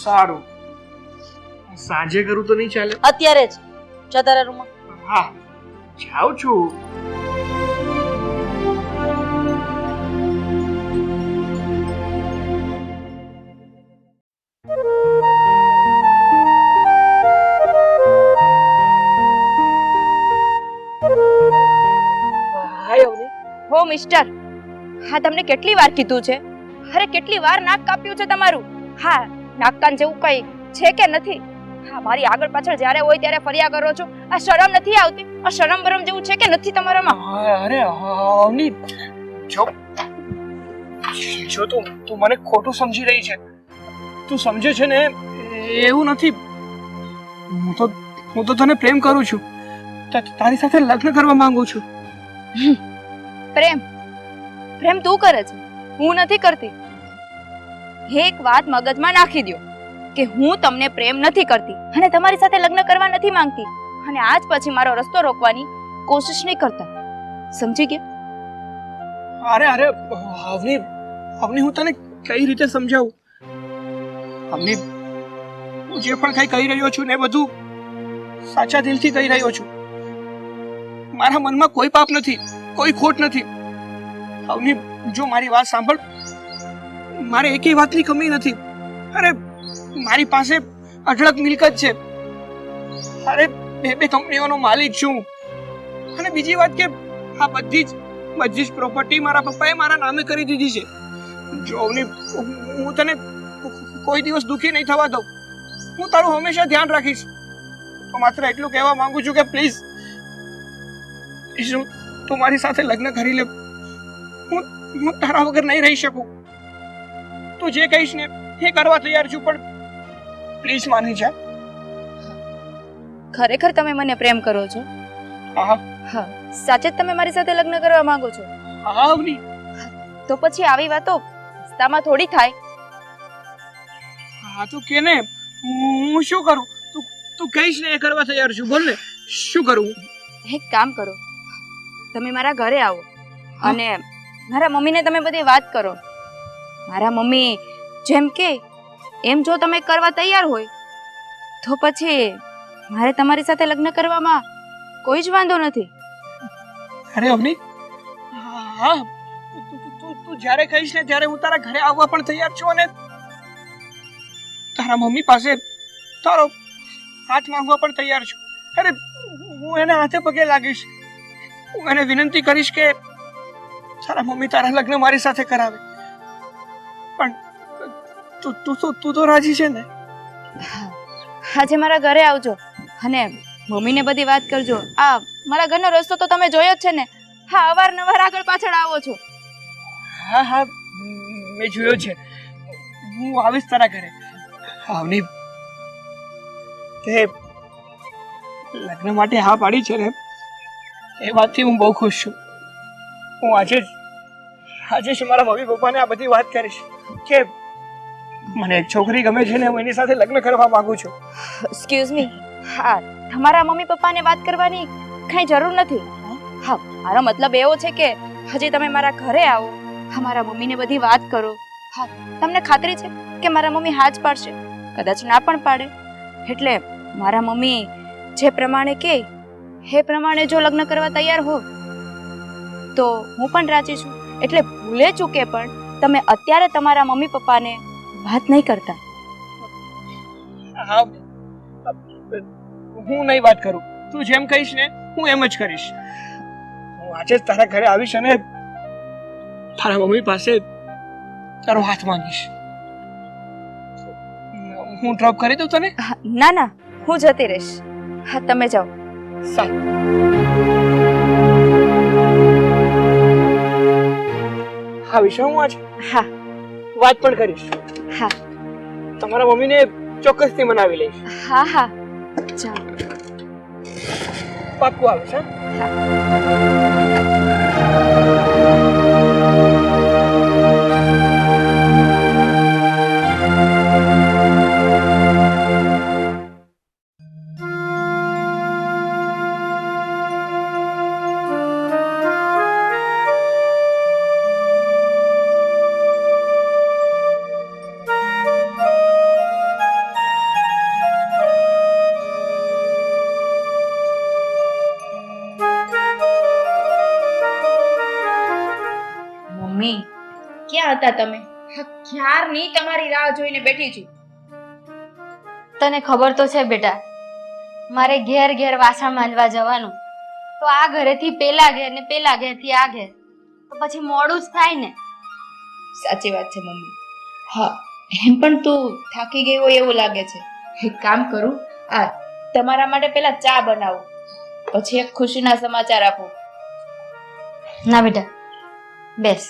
સારું, સાંજે કરું તો નહીં ચાલે? અત્યારે જ જા તારા રૂમમાં. હા, જાઉં છું. હો મિસ્ટર, હા તમને કેટલી વાર કીધું છે? અરે કેટલી વાર નાક કાપ્યું છે તમારું? હા, નાક કાન જેવું કઈ છે કે નથી? હા, મારી આગળ પાછળ જ્યારે હોય ત્યારે ફર્યા કરો છો. આ શરમ નથી આવતી? આ શરમ બરમ જેવું છે કે નથી તમારામાં? અરે અવની, જો તું મને ખોટું સમજી રહી છે. તું સમજે છે ને એવું નથી. હું તો તને પ્રેમ કરું છું, તારી સાથે લગ્ન કરવા માંગુ છું. પ્રેમ પ્રેમ તું કરે છે, હું નથી કરતી. એક વાત મગજમાં નાખી દો કે હું તમને પ્રેમ નથી કરતી અને તમારી સાથે લગ્ન કરવા નથી માંગતી, અને આજ પછી મારો રસ્તો રોકવાની કોશિશ નહીં કરતા. સમજી ગયા? અરે અરે અવની અવની હું તને કઈ રીતે સમજાવું? અવની હું જે પણ કઈ કહી રહ્યો છું ને એ બધું સાચા દિલથી કહી રહ્યો છું. મારા મનમાં કોઈ પાપ નથી, કોઈ ખોટ નથી. અવની જો મારી વાત સાંભળ, મારે એકેય વાતની કમી નથી. અરે મારી પાસે અઢળક મિલકત છે. અરે બે કંપનીઓનો માલિક છું. અને બીજી વાત કે આ બધી જ પ્રોપર્ટી મારા પપ્પાએ મારા નામે કરી દીધી છે. જો અવની હું તને કોઈ દિવસ દુઃખી નહીં થવા દઉં. હું તારું હંમેશા ધ્યાન રાખીશ. તો માત્ર એટલું કહેવા માંગુ છું કે પ્લીઝ તું મારી સાથે લગ્ન કરી લે. હું તારા વગર નહીં રહી શકું. તું જે કહીશ ને એ કરવા તૈયાર છું, પણ પ્લીઝ માની જા. ખરેખર તમે મને પ્રેમ કરો છો? હા હા, સાચે જ તમે મારી સાથે લગ્ન કરવા માંગો છો? હા અવની. તો પછી આવી વાતો રસ્તામાં થોડી થાય. હા તું કે ને, હું શું કરું? તું કહીશ ને એ કરવા તૈયાર છું. બોલ ને શું કરું? એક કામ કરો, તમે મારા ઘરે આવો અને મારા મમ્મીને તમે બધી વાત કરો. મારા મમ્મી જેમ કે એમ જો તમે કરવા તૈયાર હોય તો પછી મારે તમારી સાથે લગ્ન કરવામાં કોઈ જ વાંધો નથી. અરે અવની, હા તું જ્યારે કહીશ ને ત્યારે હું તારા ઘરે આવવા પણ તૈયાર છું. અને તારા મમ્મી પાસે તારો હાથ માંગવા પણ તૈયાર છું. અરે હું એને હાથે પગે લાગીશ. હું એને વિનંતી કરીશ કે તારા મમ્મી તારા લગ્ન મારી સાથે કરાવે. પણ તું તો રાજી છે ને? આજે મારા ઘરે આવજો અને મમ્મીને બધી વાત કરજો. આ મારા ઘરનો રસ્તો તો તમે જોયો જ છે ને. હા, અવારનવાર આગળ પાછળ આવો છો. હા હા મેં જોયો છે. હું આવીશ તારા ઘરે. આવની તે લગ્ન માટે હા પાડી છે ને, એ વાતથી હું બહુ ખુશ છું. હું આજે જ મારા મમ્મી પપ્પાને આ બધી વાત કરીશ કે મને એક છોકરી ગમે છે ને હું એની સાથે લગ્ન કરવા માંગુ છું. એક્સક્યુઝ મી, હા તમારા મમ્મી પપ્પાને વાત કરવાની કઈ જરૂર નથી. હા, મારો મતલબ એવો છે કે હજી તમે મારા ઘરે આવો, મારા મમ્મીને બધી વાત કરો. હા, તમને ખાતરી છે કે મારા મમ્મી હા જ પાડશે? કદાચ ના પણ પાડે. એટલે મારા મમ્મી જે પ્રમાણે કહે એ પ્રમાણે જો લગ્ન કરવા તૈયાર હો તો હું પણ રાજી છું. એટલે ભૂલે ચૂકે પણ તમે અત્યારે તમારા મમ્મી પપ્પાને વાત નહીં કરતા. હા, હું નહીં વાત કરું. તું જેમ કહીશ ને હું એમ જ કરીશ. હું આજે જ તારા ઘરે આવીશ અને તારા મમ્મી પાસે તારો હાથ માંગીશ. હું ડ્રોપ કરી દઉં તને? ના ના, હું જતી રહીશ. હા, તમે જાઓ. સારું. હા વિશે હું આજે હા વાત પણ કરીશ. હા તમારા મમ્મીને ચોક્કસથી મનાવી લઈશ. હા હા, જાઓ. પાક્કું આવીશ. હા. મમ્મી, ક્યાં હતા તમે? ક્યારની તમારી રાહ જોઈને બેઠી છું. તને ખબર તો છે બેટા, મારે ઘેર ઘેર વાસણ માંજવા જવાનું. તો આ ઘરેથી પેલા ઘેર ને પેલા ઘેરથી આ ઘેર, તો પછી મોડું જ થાય ને. સાચી વાત છે મમ્મી. હા, એમ પણ તું થાકી ગઈ હોય એવું લાગે છે. એક કામ કરું, આ તમારા માટે પેલા ચા બનાવું, પછી એક ખુશીના સમાચાર આપું. ના બેટા, બેસ.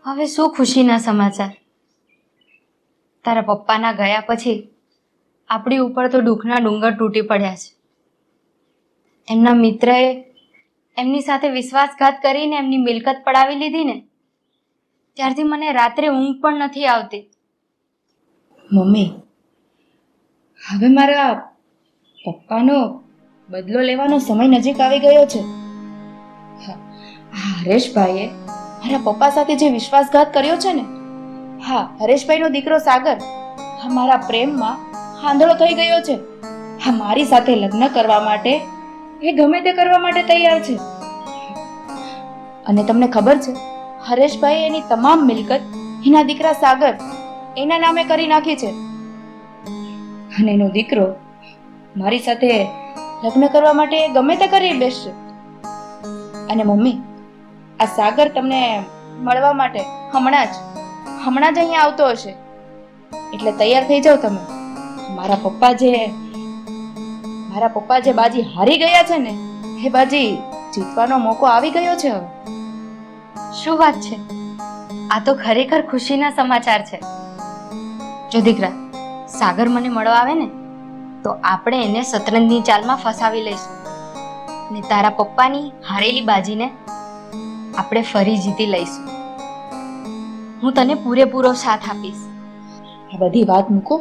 હવે શું ખુશીના સમાચાર? તારા પપ્પાના ગયા પછી આપણી ઉપર તો દુઃખના ડુંગર તૂટી પડ્યા છે. એમના મિત્રએ એમની સાથે વિશ્વાસઘાત કરીને એમની મિલકત પડાવી લીધી ને, ત્યારથી મને રાત્રે ઊંઘ પણ નથી આવતી. મમ્મી, હવે મારા પપ્પાનો બદલો લેવાનો સમય નજીક આવી ગયો છે. હરેશભાઈએ મારા પપ્પા સાથે જે વિશ્વાસઘાત કર્યો છે ને, હા, હરેશભાઈનો દીકરો સાગર મારા પ્રેમમાં આંધળો થઈ ગયો છે. હા, મારી સાથે લગ્ન કરવા માટે એ ગમે તે કરવા માટે તૈયાર છે. અને તમને ખબર છે, હરેશભાઈ એની તમામ મિલકત એના દીકરા સાગર એના નામે કરી નાખી છે. અને એનો દીકરો મારી સાથે લગ્ન કરવા માટે ગમે તે કરી બેસશે. અને મમ્મી, આ સાગર તમને મળવા માટે હમણાં જ અહીંયા આવતો હશે, એટલે તૈયાર થઈ જાઓ તમે. મારા પપ્પા જે બાજી હારી ગયા છે ને, એ બાજી જીતવાનો મોકો આવી ગયો છે હવે. શું વાત છે? આ તો ખરેખર ખુશીના સમાચાર છે. જો દીકરા, સાગર મને મળવા આવે ને તો આપણે એને શતરંજની ચાલમાં ફસાવી લઈશું ને તારા પપ્પાની હારેલી બાજીને આપણે ફરી જીતી લઈશું. હું તને પૂરેપૂરો સાથ આપીશ. આ બધી વાત મૂકો,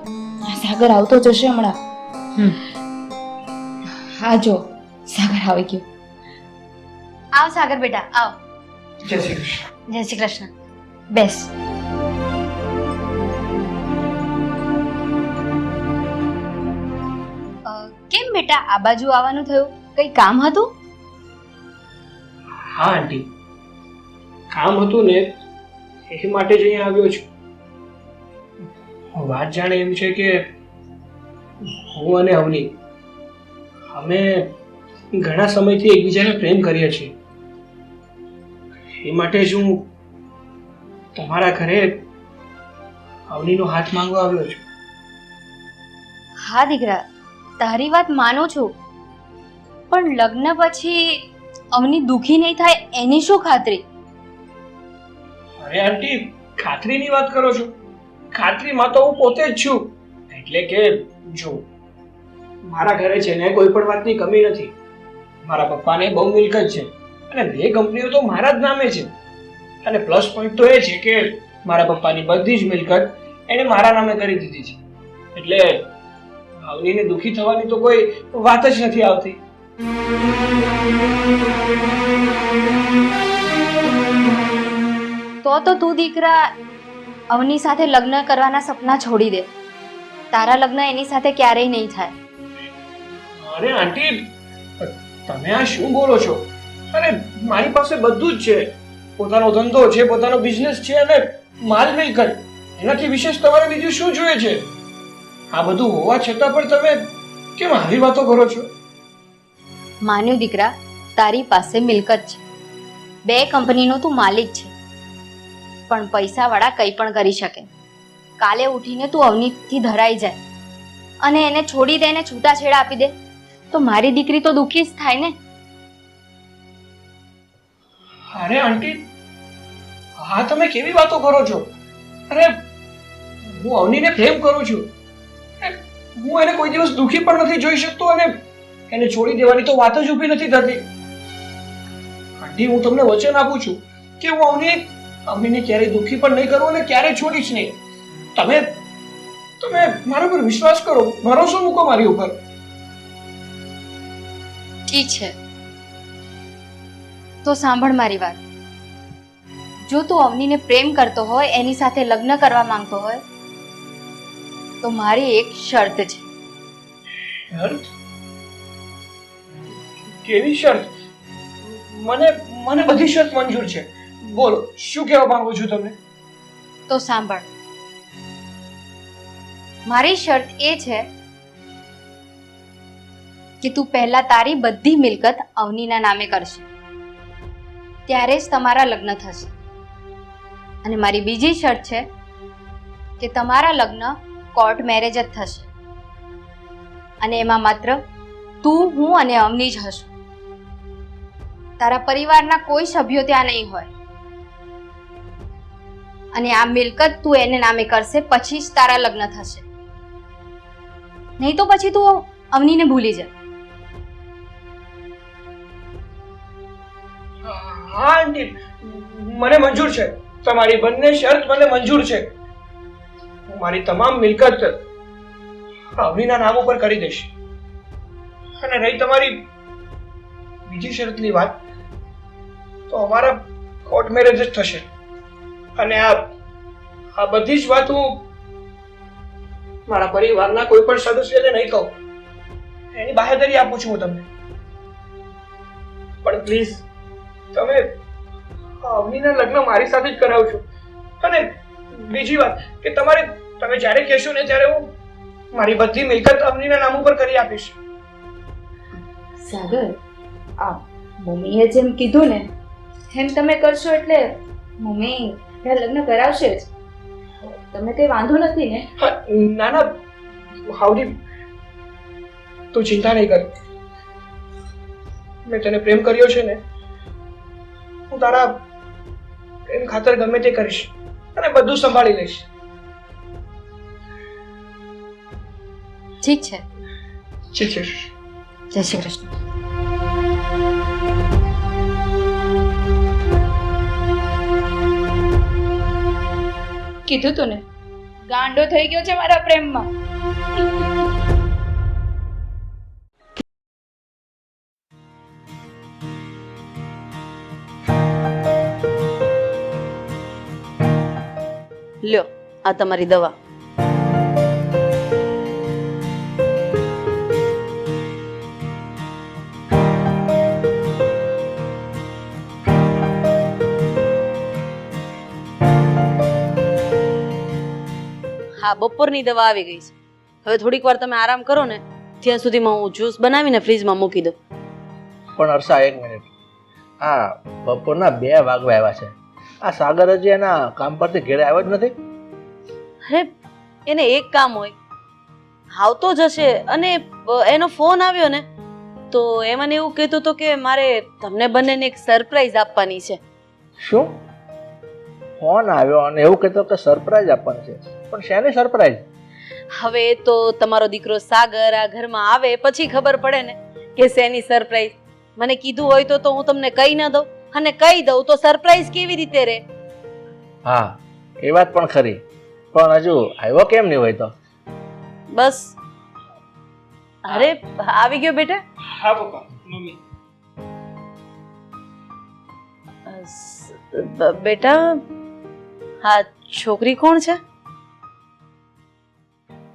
આ સાગર આવતો જશે હમણાં. હા, જો સાગર આવી ગયો. આવ સાગર બેટા, આવ. જય શ્રી કૃષ્ણ. જય શ્રી કૃષ્ણ. બેસ. કેમ બેટા આ બાજુ આવવાનું થયું? કઈ કામ હતું? હા આંટી, કામ હતું ને, એ માટે જ અહીંયા આવ્યો છું. વાત જાણે એમ છે કે હું અને અવની અમે ઘણા સમયથી એકબીજાને પ્રેમ કરીએ છીએ. એ માટે જ હું તમારા ઘરે અવનીનો હાથ માંગવા આવ્યો છું. હા દીકરા, તારી વાત માનું છું, પણ લગ્ન પછી અવની દુખી નહીં થાય એની શું ખાતરી? અરે આંટી, ખાતરીની વાત કરો છો? ખાતરીમાં તો હું પોતે જ છું. એટલે કે જો મારા ઘરે છે ને કોઈ પણ વાતની કમી નથી. મારા પપ્પાને બહુ મિલકત છે અને 2 કંપનીઓ તો મારા જ નામે છે. અને પ્લસ પોઈન્ટ તો એ છે કે મારા પપ્પાની બધી જ મિલકત એને મારા નામે કરી દીધી છે. એટલે અવનીને દુખી થવાની તો કોઈ વાત જ નથી આવતી. તો તું દીકરા અવની સાથે લગ્ન કરવાના સપના છોડી દે. તારા લગ્ન એની સાથે ક્યારેય નહીં થાય. અરે આંટી, તમે આ શું બોલો છો? અરે મારી પાસે બધું જ છે. પોતાનો ધંધો છે, પોતાનો બિઝનેસ છે અને માલ મિલકત. એનાથી વિશેષ તમારે બીજું શું જોઈએ છે? આ બધું હોવા છતાં પણ તમે કેમ આવી વાતો કરો છો? માન્યું દીકરા, તારી પાસે મિલકત છે, 2 કંપનીનો તું માલિક છે, પણ પૈસાવાળા કંઈ પણ કરી શકે. કાલે ઉઠીને તું અવનીથી ધરાઈ જાય અને એને છોડી દે, એને છૂટાછેડા આપી દે તો મારી દીકરી તો દુઃખી જ થાય ને. અરે આંટી, હા તમે કેવી વાતો કરો છો? અરે હું અવનીને પ્રેમ કરું છું. હું એને કોઈ દિવસ દુઃખી પણ નથી જોઈ શકતો અને એને છોડી દેવાની તો વાત જ ઊભી નથી થતી. આંટી, હું તમને વચન આપું છું કે હું અવનીને ક્યારેય દુઃખી પણ નહીં કરું અને ક્યારેય છોડીશ નહીં. તમે મારા પર વિશ્વાસ કરો, ભરોસો મૂકો મારી ઉપર. ઠીક છે, તો સાંભળ મારી વાત. જો તું અવનીને પ્રેમ કરતો હોય, એની સાથે લગ્ન કરવા માંગતો હોય તો મારી એક શરત છે. શરત? કેવી શરત? મને બધી શરત મંજૂર છે. બોલો, શું કહેવા માંગુ છું તમને? તો સાંભળ, મારી શરત એ છે કે તું પહેલા તારી બધી મિલકત અવનીના નામે કરશે, ત્યારે જ તમારા લગ્ન થશે. અને મારી બીજી શરત છે કે તમારા લગ્ન કોર્ટ મેરેજ જ થશે અને એમાં માત્ર તું, હું અને અવની જ હશું. તારા પરિવારના કોઈ સભ્યો ત્યાં નહીં હોય. અને આ મિલકત તું એને નામે કરશે, પછી જ તારા લગ્ન થશે. નહીં તો પછી તું અવનીને ભૂલી જા. હા આંટી, મને મંજૂર છે. તમારી બંને શરત મને મંજૂર છે. હું મારી તમામ મિલકત અવનીના નામ ઉપર કરી દઈશ. અને રહી તમારી બીજી શરતની વાત, તો અમારા કોર્ટ મેરેજ જ થશે. અને આ બધી જ વાત હું મારા પરિવારના કોઈ પણ સદસ્યને નહીં કહું. એની બાહેધરી આપું છું હું તમને. પણ પ્લીઝ તમે અવનીના લગ્ન મારી સાથે જ કરાવજો. અને બીજી વાત કે તમે જ્યારે કહેશો ને ત્યારે હું મારી બધી મિલકત અવનીના નામ ઉપર કરી આપીશ. સાગર, આ મમ્મીએ જેમ કીધું ને એમ તમે કરશો એટલે મમ્મી ત્યાં લગ્ન કરાવશે જ. તમને કઈ વાંધો નથી ને? ના ના હાઉડી, તું ચિંતા નહીં કર. મેં તને પ્રેમ કર્યો છે ને, હું તારા પ્રેમ ખાતર ગમે તે કરીશ અને બધું સંભાળી લઈશ. ઠીક છે. ઠીક છે. જય શ્રી કૃષ્ણ. કીધું તું ને, ગાંડો થઈ ગયો છે મારા પ્રેમમાં. લ્યો આ તમારી દવા. હા, બપોરની દવા આવી ગઈ છે. હવે થોડીક વાર તમે આરામ કરો ને, ત્યાં સુધીમાં હું જ્યુસ બનાવીને ફ્રીજમાં મૂકી દઉં. પણ હર્ષા, 1 મિનિટ. હા, બપોરના 2 વાગવા આવ્યા છે. આ સાગર હજી એના કામ પરથી ઘેરે આવ્યો જ નથી. અરે એને એક કામ હોય, આવતો જ હશે. અને એનો ફોન આવ્યો ને તો એ મને એવું કહેતો હતો કે મારે તમને બંનેને એક સરપ્રાઈઝ આપવાની છે. શું? ફોન આવ્યો અને એવું કહેતો કે સરપ્રાઈઝ આપવાની છે? પણ શેની સરપ્રાઈઝ? હવે એ તો તમારો દીકરો સાગર આ ઘરમાં આવે પછી ખબર પડે ને કે શેની સરપ્રાઈઝ. મને કીધું હોય તો હું તમને કહી ન દઉં, અને કહી દઉં તો સરપ્રાઈઝ કેવી રીતે રહે? હા, એ વાત પણ ખરી. પણ હજુ આવ્યો કેમ નહીં હોય તો? બસ. અરે આવી ગયો બેટા. હા પપ્પા, મમ્મી. બેટા, હા છોકરી કોણ છે?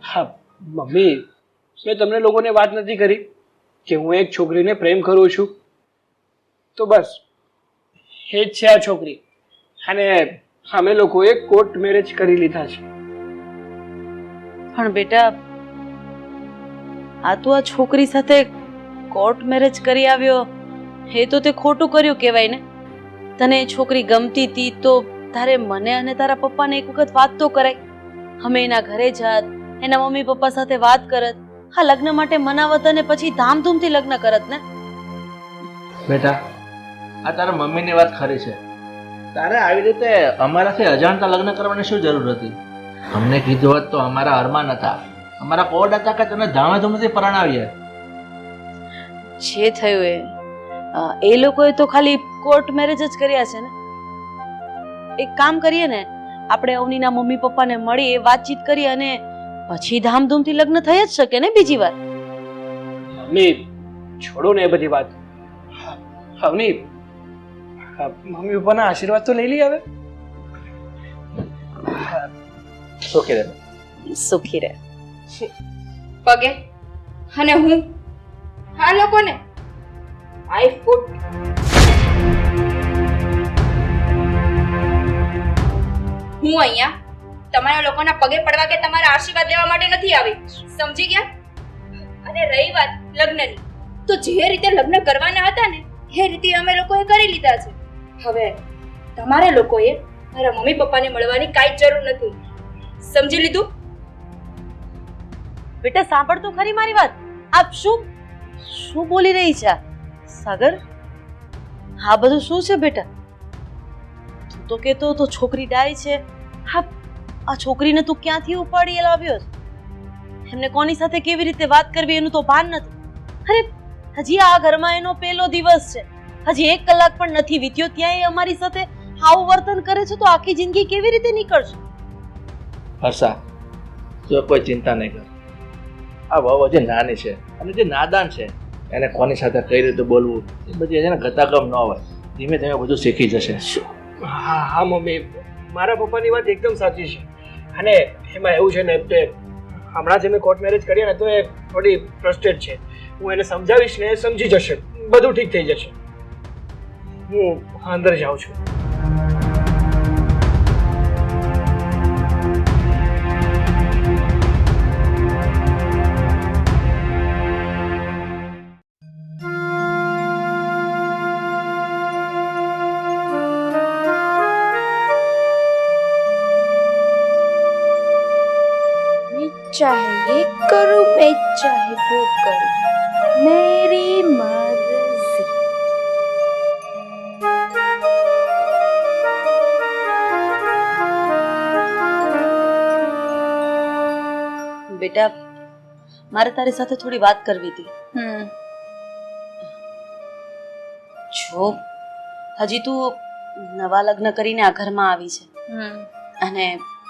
હા મમ્મી, મેં તમને લોકોને વાત નથી કરી કે હું એક છોકરીને પ્રેમ કરું છું? તો બસ એ જ છે આ છોકરી. અને અમે લોકોએ કોર્ટ મેરેજ કરી લીધા છે. પણ બેટા, આ તું આ છોકરી સાથે કોર્ટ મેરેજ કરી આવ્યો, એ તો તે ખોટું કર્યું કહેવાય ને. તને એ છોકરી ગમતી હતી તો તારે મને અને તારા પપ્પાને એક વખત વાત તો કરાય. અમે એના ઘરે જાત, એના મમ્મી પપ્પા સાથે વાત કરત, આ લગ્ન માટે મનાવત અને પછી ધામધૂમથી લગ્ન કરત ને. બેટા, આ તારા મમ્મીની વાત ખરી છે. તારે આવી રીતે અમારાથી અજાણતા લગ્ન કરવાની શું જરૂર હતી? અમને કીધું હોત તો અમારા અરમાન હતા, અમારા કોડ હતા કે તને ધામધૂમથી પરણાવીએ. જે થયું એ લોકોએ તો ખાલી કોર્ટ મેરેજ જ કર્યા છે ને. એક કામ કરીએ ને, આપણે અવનીના મમ્મી પપ્પાને મળી વાતચીત કરીએ અને પછી ધામધૂમથી લગ્ન થઈ જ શકે ને બીજી વાર. મમ્મી છોડો ને એ બધી વાત. અવની, મમ્મી પપ્પાના આશીર્વાદ તો લઈ લઈ હવે. સુખી રહે. સુખી રહે. પગે અને હું આ લોકોને આઈ ફૂટ. હું અહીંયા તમારા લોકોના પગે પડવા કે તમારા આશીર્વાદ લેવા માટે નથી આવી, સમજી ગયા? અને રહી વાત લગ્નની, તો જે રીતે લગ્ન કરવાના હતા ને એ રીતે અમે લોકોએ કરી લીધા છે. હવે તમારે લોકોએ મારા મમ્મી પપ્પાને મળવાની કાંઈ જરૂર નથી, સમજી લીધું? બેટા સાંભળ તો ખરી મારી વાત. આપ શું બોલી રહી છે સાગર? હા બધું શું છે બેટા? તું તો કહેતો હતો છોકરી ડાય છે. હા, આ છોકરીને તું ક્યાંથી ઉપાડી લાવ્યો? એમને કોની સાથે કેવી રીતે વાત કરવી એનું તો ભાન નથી. અરે હજી આ ઘરમાં એનો પહેલો દિવસ છે, હજી 1 કલાક પણ નથી વીત્યો ત્યાં એ અમારી સાથે આવું વર્તન કરે છે તો આખી જિંદગી કેવી રીતે નીકળશે? હર્ષા, જો કોઈ ચિંતા નહીં કર. આ વહુ હજી નાની છે અને જે નાદાન છે એને કોની સાથે કઈ રીતે બોલવું એ બધી એને ગતાગમ ન હોય. ધીમે ધીમે બધું શીખી જશે. હા હા મમ્મી, મારા પપ્પાની વાત એકદમ સાચી છે. અને એમાં એવું છે ને કે હમણાં જે મેં કોર્ટ મેરેજ કર્યા ને તો એ થોડી ફ્રસ્ટ્રેટ છે. હું એને સમજાવીશ ને એ સમજી જશે, બધું ઠીક થઈ જશે. હું અંદર જાઉં છું. चाहे ये करूं मैं चाहे वो करूं मेरी मर्जी. બેટા, મારે તારી સાથે થોડી વાત કરવી હતી. જો હજી તું નવા લગ્ન કરીને આ ઘરમાં આવી છે અને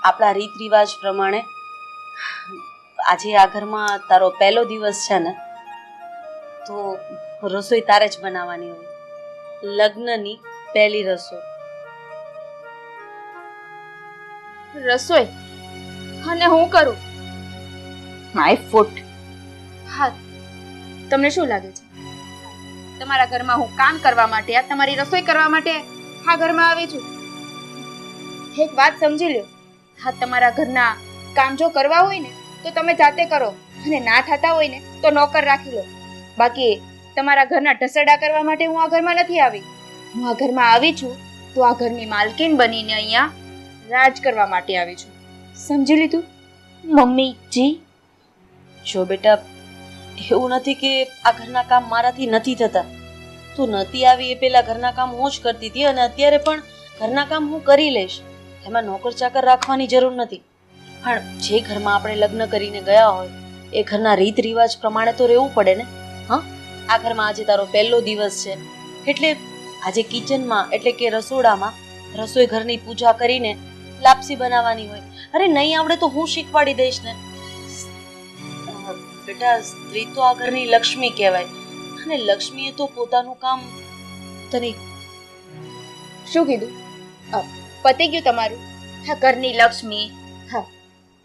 આપણા રીત રિવાજ પ્રમાણે આજે આ ઘરમાં તારો પહેલો દિવસ છે ને, તો રસોઈ તારે જ બનાવવાની હોય. લગ્નની પહેલી રસોઈ. રસોઈ અને હું કરું માય ફૂટ. હા, તમને શું લાગે છે તમારા ઘરમાં હું કામ કરવા માટે, આ તમારી રસોઈ કરવા માટે આ ઘરમાં આવી છું? એક વાત સમજી લ્યો, હા, તમારા ઘરના કામ જો કરવા હોય ને તો તમે જાતે કરો, અને ના થતા હોય ને તો નોકર રાખી લો. બાકી તમારા ઘરના ઢસડા કરવા માટે હું આ ઘરમાં નથી આવી. હું આ ઘરમાં આવી છું તો આ ઘરની માલકીન બનીને અહીંયા રાજ કરવા માટે આવી છું. સમજી લીધું મમ્મીજી? જો બેટા, એવું નથી કે આ ઘરના કામ મારાથી નથી થતા. તું નથી આવી એ પહેલા ઘરના કામ હું જ કરતી હતી, અને અત્યારે પણ ઘરના કામ હું કરી લઈશ. એમાં નોકર ચાકર રાખવાની જરૂર નથી. પણ જે ઘરમાં આપણે લગ્ન કરીને ગયા હોય એ ઘરના રીત રિવાજ પ્રમાણે તો રહેવું પડે ને. હા, આ ઘરમાં આજે તારો પહેલો દિવસ છે, એટલે આજે કિચનમાં એટલે કે રસોડામાં રસોઈ ઘરની પૂજા કરીને લાપસી બનાવવાની હોય. અરે નહીં આવડે તો હું શીખવાડી દઈશ ને. બેટા, સ્ત્રી તો આ ઘરની લક્ષ્મી કહેવાય, અને લક્ષ્મીએ તો પોતાનું કામ તને. શું કીધું? પતી ગયું તમારું? હા, ઘરની લક્ષ્મી. હા,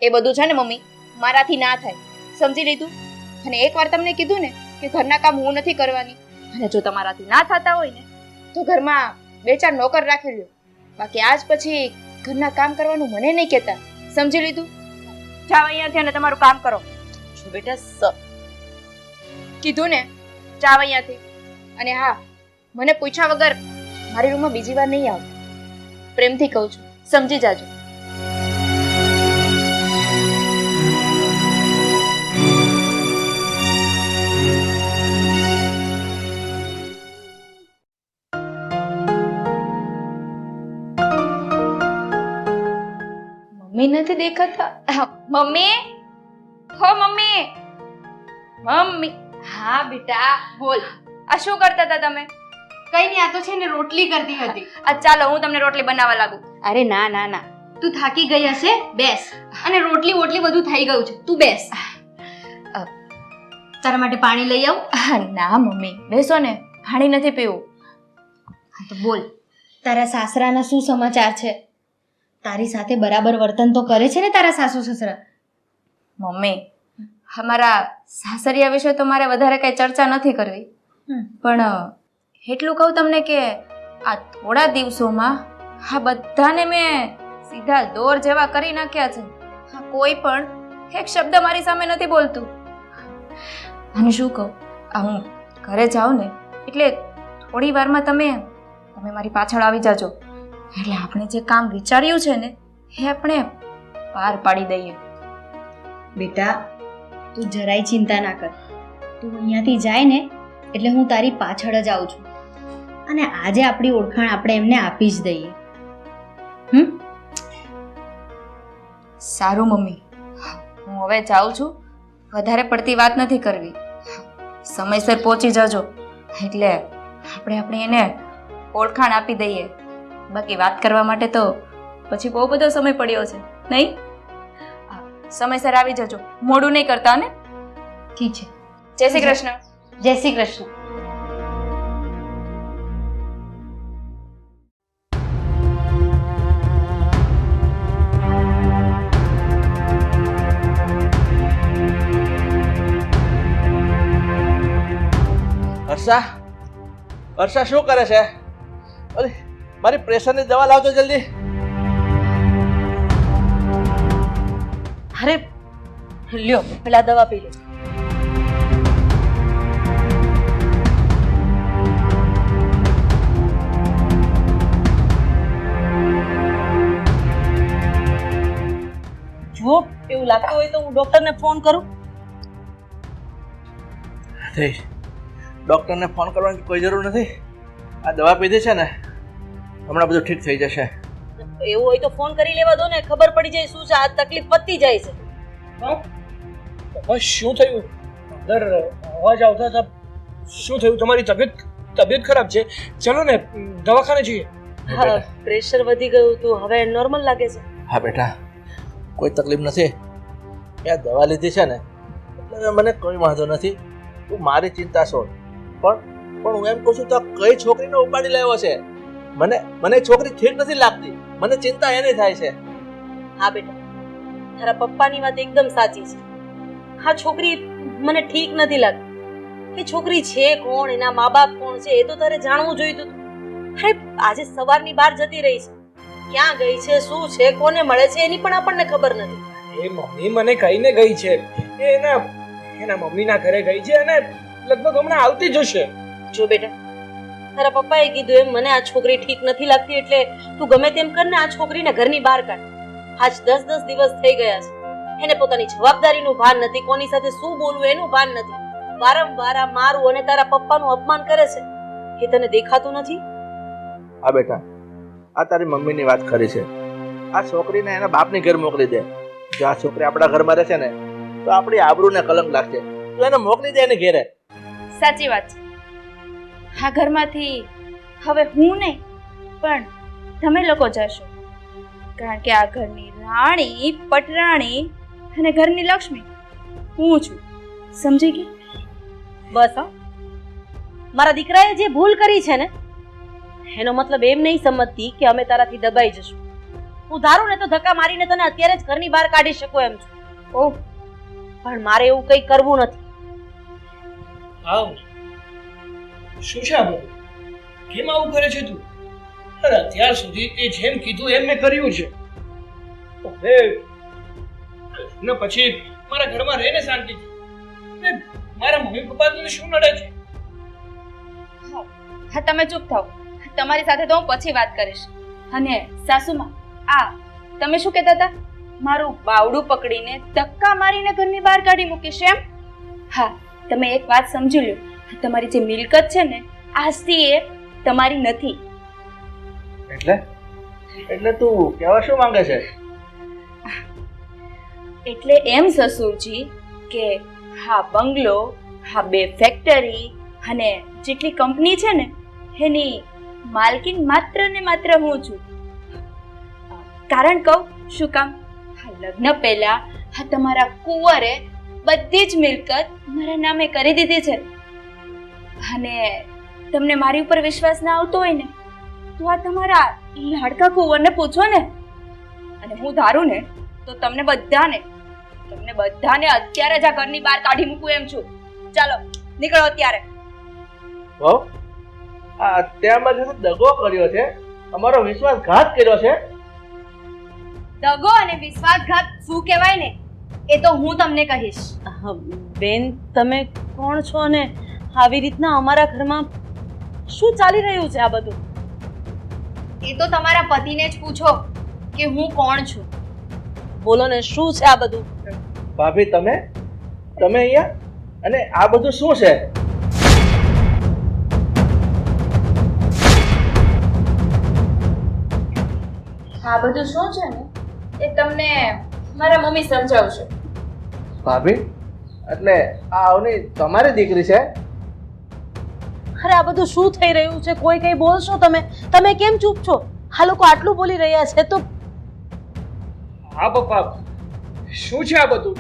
એ બધું છે ને મમ્મી, મારાથી ના થાય. સમજી લીધું? અને એકવાર તમને કીધું ને કે ઘરના કામ હું નથી કરવાની, અને જો તમારાથી ના થતા હોય ને તો ઘરમાં 2-4 નોકર રાખી લ્યો. બાકી આજ પછી ઘરના કામ કરવાનું મને નહીં કહેતા. સમજી લીધું? જાઓ અહીંયાથી અને તમારું કામ કરો. જો બેટા, કીધું ને, જાઓ અહીંયાથી. અને હા, મને પૂછ્યા વગર મારી રૂમમાં બીજી વાર નહીં આવ. પ્રેમથી કહું છું, સમજી જાજો. મમ્મી નથી દેખાતા. મમ્મી, હો મમ્મી, મમ્મી. હા બેટા, બોલ. આ શું કરતા હતા તમે? કઈ નહીં, આ તો છે ને રોટલી કરતી હતી. ચાલો હું તમને રોટલી બનાવવા લાગુ. અરે ના ના ના, તું થાકી ગઈ હશે, બેસ. અને રોટલી બધું થઈ ગયું છે, તું બેસ. તારા માટે પાણી લઈ આવું? ના મમ્મી, બેસો ને, પાણી નથી પીવું. તો બોલ, તારા સાસરાના શું સમાચાર છે? તારી સાથે બરાબર વર્તન તો કરે છે ને તારા સાસુ સસરા? મમ્મી, અમારા સાસરિયા વિશે તો મારે વધારે કઈ ચર્ચા નથી કરવી, પણ એટલું કહું તમને કે આ થોડા દિવસોમાં આ બધાને મેં સીધા દોર જેવા કરી નાખ્યા છે. કોઈ પણ એક શબ્દ મારી સામે નથી બોલતું. અને શું કહું, આ હું ઘરે જાઉં ને એટલે થોડી વારમાં તમે મારી પાછળ આવી જાજો, એટલે આપણે જે કામ વિચાર્યું છે ને એ આપણે પાર પાડી દઈએ. બેટા, તું જરાય ચિંતા ના કર. તું અહીંયાથી જાય ને એટલે હું તારી પાછળ જ આવું છું, અને આજે આપણી ઓળખાણ આપણે એમને આપી જ દઈએ. સારું મમ્મી, હું હવે જાઉં છું. વધારે પડતી વાત નથી કરવી. સમયસર પહોંચી જજો, એટલે આપણે એને ઓળખાણ આપી દઈએ. બાકી વાત કરવા માટે તો પછી બહુ બધો સમય પડ્યો છે, નહીં? સમયસર આવી જજો, મોડું નહીં કરતા ને? ઠીક છે. જય શ્રી કૃષ્ણ. જય શ્રી કૃષ્ણ. વર્ષા શું કરે છે? અરે મારી પ્રેશરની દવા લાવજો જલ્દી. અરે લ્યો પેલા દવા પી લે. જુઓ એવું લાગતું હોય તો હું ડોક્ટરને ફોન કરું. ડૉક્ટરને ફોન કરવાની કોઈ જરૂર નથી. આ દવા પીધી છે ને, હમણાં બધું ઠીક થઈ જશે. એવું હોય તો ફોન કરી લેવા દો ને, ખબર પડી જાય શું છે. આ તકલીફ પતી જાય છે. પપ્પા શું થયું? અંદર અવાજ આવતા હતા. શું થયું? તમારી તબિયત ખરાબ છે? ચલો ને દવાખાને જઈએ. હા, પ્રેશર વધી ગયું હતું, હવે નોર્મલ લાગે છે. હા બેટા, કોઈ તકલીફ નથી. આ દવા લીધી છે ને એટલે મને કોઈ વાંધો નથી. તું મારી ચિંતા છોડ. પણ હું એમ કહું છું તો કઈ છોકરીને ઉપાડી લાવ્યો છે? મને છોકરી ઠીક નથી લાગતી. મને ચિંતા એની થાય છે. હા બેટા, તારા પપ્પાની વાત એકદમ સાચી છે. આ છોકરી મને ઠીક નથી લાગતી. એ છોકરી છે કોણ, એના મા બાપ કોણ છે એ તો તારે જાણવું જોઈતું હતું. અરે આજે સવારની બહાર જતી રહી છે, ક્યાં ગઈ છે, શું છે, કોને મળે છે એની પણ આપણને ખબર નથી. એ મમ્મી મને કહીને ગઈ છે. એ એના મમ્મીના ઘરે ગઈ છે અને લગભગ હમણાં આવતી જ હશે. જો બેટા, તારા પપ્પાએ કીધું એમ મને આ છોકરી ઠીક નથી લાગતી એટલે તું ગમે તેમ કરને આ છોકરીને ઘરની બહાર કાઢ. આજ 10 દિવસ થઈ ગયા છે. એને પોતાની જવાબદારીનું ભાન નથી, કોની સાથે શું બોલવું એનું ભાન નથી. વારંવાર આ મારું અને તારા પપ્પાનું અપમાન કરે છે. એ તને દેખાતું નથી? હા બેટા, આ તારી મમ્મીની વાત ખરી છે. આ છોકરીને એના બાપની ઘર મોકલી દે. જો આ છોકરી આપણા ઘરમાં રહેશે ને તો આપણી આબરૂને કલંક લાગશે. તું એને મોકલી દે એને ઘેરે. સાચી વાત છે. આ ઘરમાંથી હવે હું નહીં પણ તમે લોકો જશો, કારણ કે આ ઘરની રાણી, પટરાણી અને ઘરની લક્ષ્મી હું છું. સમજી ગઈ? બસ હા, મારા દીકરાએ જે ભૂલ કરી છે ને એનો મતલબ એમ નહીં સમજતી કે અમે તારાથી દબાઈ જશું. હું ધારું ને તો ધક્કા મારીને તને અત્યારે જ ઘરની બહાર કાઢી શકું એમ છું. ઓહ, પણ મારે એવું કંઈ કરવું નથી. આવ શું છે આ બધું? કેમ આવું કરે છે તું? અરે અત્યાર સુધી તે જેમ કીધું એમ મેં કર્યું છે. હવે ને પછી મારા ઘરમાં રહીને શાંતિથી મારા મમ્મી પપ્પાને શું નડે છે? હા, તમે ચૂપ થાઓ. તમારી સાથે તો હું પછી વાત કરીશ. અને સાસુમાં, આ તમે શું કહેતા હતા? મારું બાવડું પકડીને ધક્કા મારીને ઘરની બહાર કાઢી મૂકીશ એમ? હા, તમે એક વાત સમજી લો. તમારી જે મિલકત છે ને આજથી એ તમારી નથી. એટલે તું કહેવા શું માંગે છે? એટલે એમ સસુરજી કે હા બંગલો, હા 2 ફેક્ટરી અને જેટલી કંપની છે ને એની માલકીન માત્ર ને માત્ર હું છું. કારણ કહું શું કામ? લગ્ન પહેલા તમારા કુંવરે બધી જ મિલકત મારા નામે કરી દીધી છે. અને તમને મારી ઉપર વિશ્વાસ ના આવતો હોય ને તો આ તમારા લાડકા કુંવરને પૂછો ને. અને હું ધારું ને તો તમને બધાને અત્યારે જ આ ઘરની બહાર કાઢી મૂકું એમ છું. ચાલો નીકળો અત્યારે. બહુ તે અમારી સાથે દગો કર્યો છે, અમારો વિશ્વાસઘાત કર્યો છે. દગો અને વિશ્વાસઘાત શું કહેવાય ને એ તો હું તમને કહીશ. બેન, તમે કોણ છો અને આવી રીતના અમારા ઘરમાં શું ચાલી રહ્યું છે આ બધું? એ તો તમારા પતિને જ પૂછો કે હું કોણ છું. બોલો ને, શું છે આ બધું? ભાભી, તમે અહીંયા અને આ બધું શું છે? આ બધું શું છે ને એ તમને મારા મમ્મી સમજાવશે. ભાભી, એટલે આ અવની તમારી દીકરી છે? અરે આ બધું શું થઈ રહ્યું છે? કોઈ કઈ બોલશો તમે કેમ ચૂપ છો? આ લોકો આટલું બોલી રહ્યા છે તો. હા પપ્પા, શું છે આ બધું?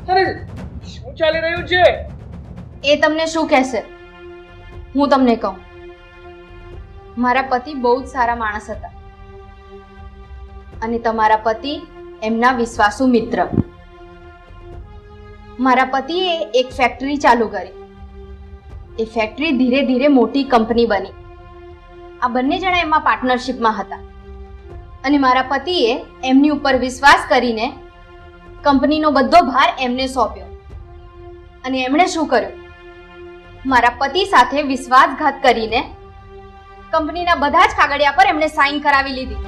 અરે શું ચાલી રહ્યું છે? એ તમને શું કહેશે હું તમને કહું. મારા પતિ બહુ જ સારા માણસ હતા અને તમારા પતિ એમના વિશ્વાસુ મિત્ર. મારા પતિએ એક ફેક્ટરી ચાલુ કરી એ ફેક્ટરી ધીરે ધીરે મોટી કંપની બની. આ બંને જણા એમાં પાર્ટનરશિપમાં હતા અને મારા પતિએ એમની ઉપર વિશ્વાસ કરીને કંપનીનો બધો ભાર એમને સોંપ્યો. અને એમણે શું કર્યું? મારા પતિ સાથે વિશ્વાસઘાત કરીને કંપનીના બધા જ કાગળિયા પર એમણે સાઈન કરાવી લીધી.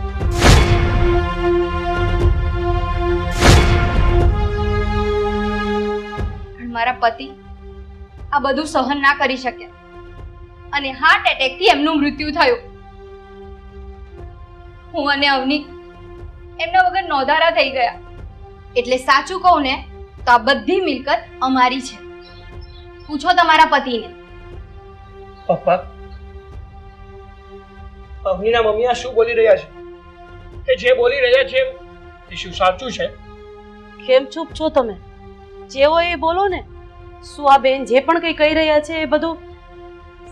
પણ મારા પતિ આ બધું સહન ના કરી શક્યા અને હાર્ટ એટેકથી એમનું મૃત્યુ થયું. હું અને અવની એમના વગર નોંધારા થઈ ગયા. એટલે સાચું કહું ને તો આ બધી મિલકત અમારી છે. પૂછો તમારા પતિને. પપ્પા, અવનીના મમ્મી આ શું બોલી રહ્યા છે? કે જે બોલી રહ્યા છે એ શું સાચું છે? કેમ ચૂપ છો તમે? જે હોય એ બોલો ને. શું આ બેન જે પણ કંઈ કહી રહ્યા છે એ બધું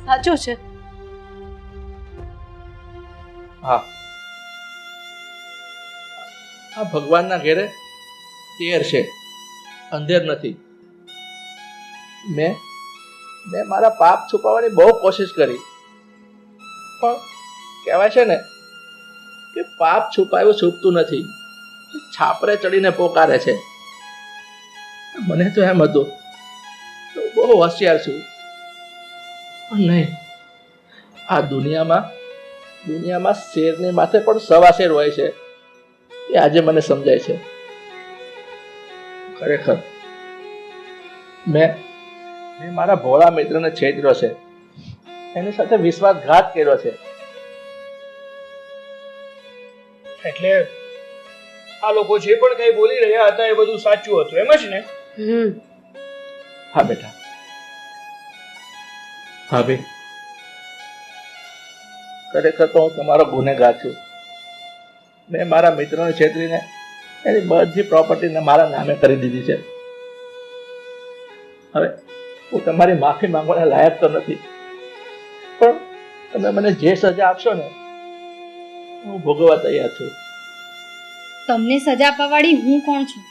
સાચું છે? હા, આ ભગવાનના ઘેરે તેર છે, અંધેર નથી. મેં મારા પાપ છુપાવવાની બહુ કોશિશ કરી, પણ કહેવાય છે ને કે પાપ છુપાયું છૂપતું નથી, છાપરે ચડીને પોકારે છે. મને તો એમ હતું તો બહુ હોશિયાર છું, પણ નહીં. આ દુનિયામાં શેરની માથે પણ સવા શેર હોય છે એ આજે મને સમજાય છે. ખરેખર મેં મારા ભોળા મિત્રને છેતર્યો છે, એની સાથે વિશ્વાસઘાત કર્યો છે. એટલે આ લોકો જે પણ કઈ બોલી રહ્યા હતા એ બધું સાચું હતું, એમ જ ને? હા બેટા. ભાભી, ખરેખર તો હું તમારો ગુનેગાર છું. મેં મારા મિત્રને છેતરીને એની બધી પ્રોપર્ટીને મારા નામે કરી દીધી છે. હવે હું તમારી માફી માંગવાના લાયક તો નથી, પણ તમે મને જે સજા આપશો ને હું ભોગવવા તૈયાર છું. તમને સજા અપાવવાળી હું કોણ છું?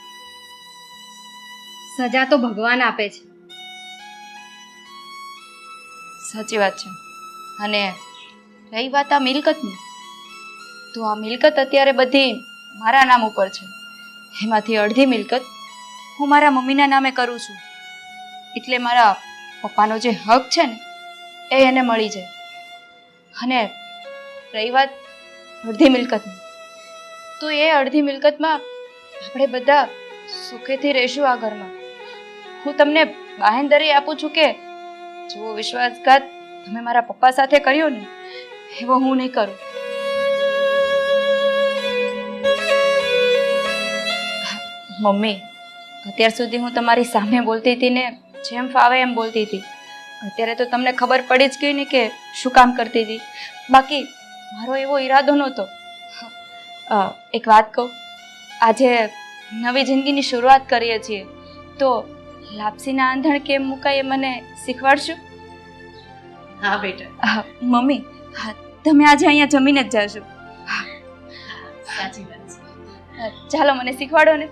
સજા તો ભગવાન આપે છે. સાચી વાત છે. અને રહી વાત આ મિલકતની, તો આ મિલકત અત્યારે બધી મારા નામ ઉપર છે. એમાંથી અડધી મિલકત હું મારા મમ્મીના નામે કરું છું, એટલે મારા પપ્પાનો જે હક છે ને એ એને મળી જાય. અને રહી વાત અડધી મિલકતની, તો એ અડધી મિલકતમાં આપણે બધા સુખેથી રહીશું આ ઘરમાં. હું તમને બાહેંધરી આપું છું કે જેવો વિશ્વાસઘાત તમે મારા પપ્પા સાથે કર્યો ને એવો હું નહીં કરું. મમ્મી, અત્યાર સુધી હું તમારી સામે બોલતી હતી ને જેમ ફાવે એમ બોલતી હતી. અત્યારે તો તમને ખબર પડી જ ગઈ ને કે શું કામ કરતી હતી. બાકી મારો એવો ઈરાદો નહોતો. એક વાત કહું, આજે નવી જિંદગીની શરૂઆત કરીએ છીએ તો લાપસીના આંધણ કેમ મુકાય એ મને શીખવાડશું? હા બેટા. મમ્મી, તમે આજે અહીંયા જમીને જ જાશો. સાચી વાત છે. ચાલો મને શીખવાડો ને.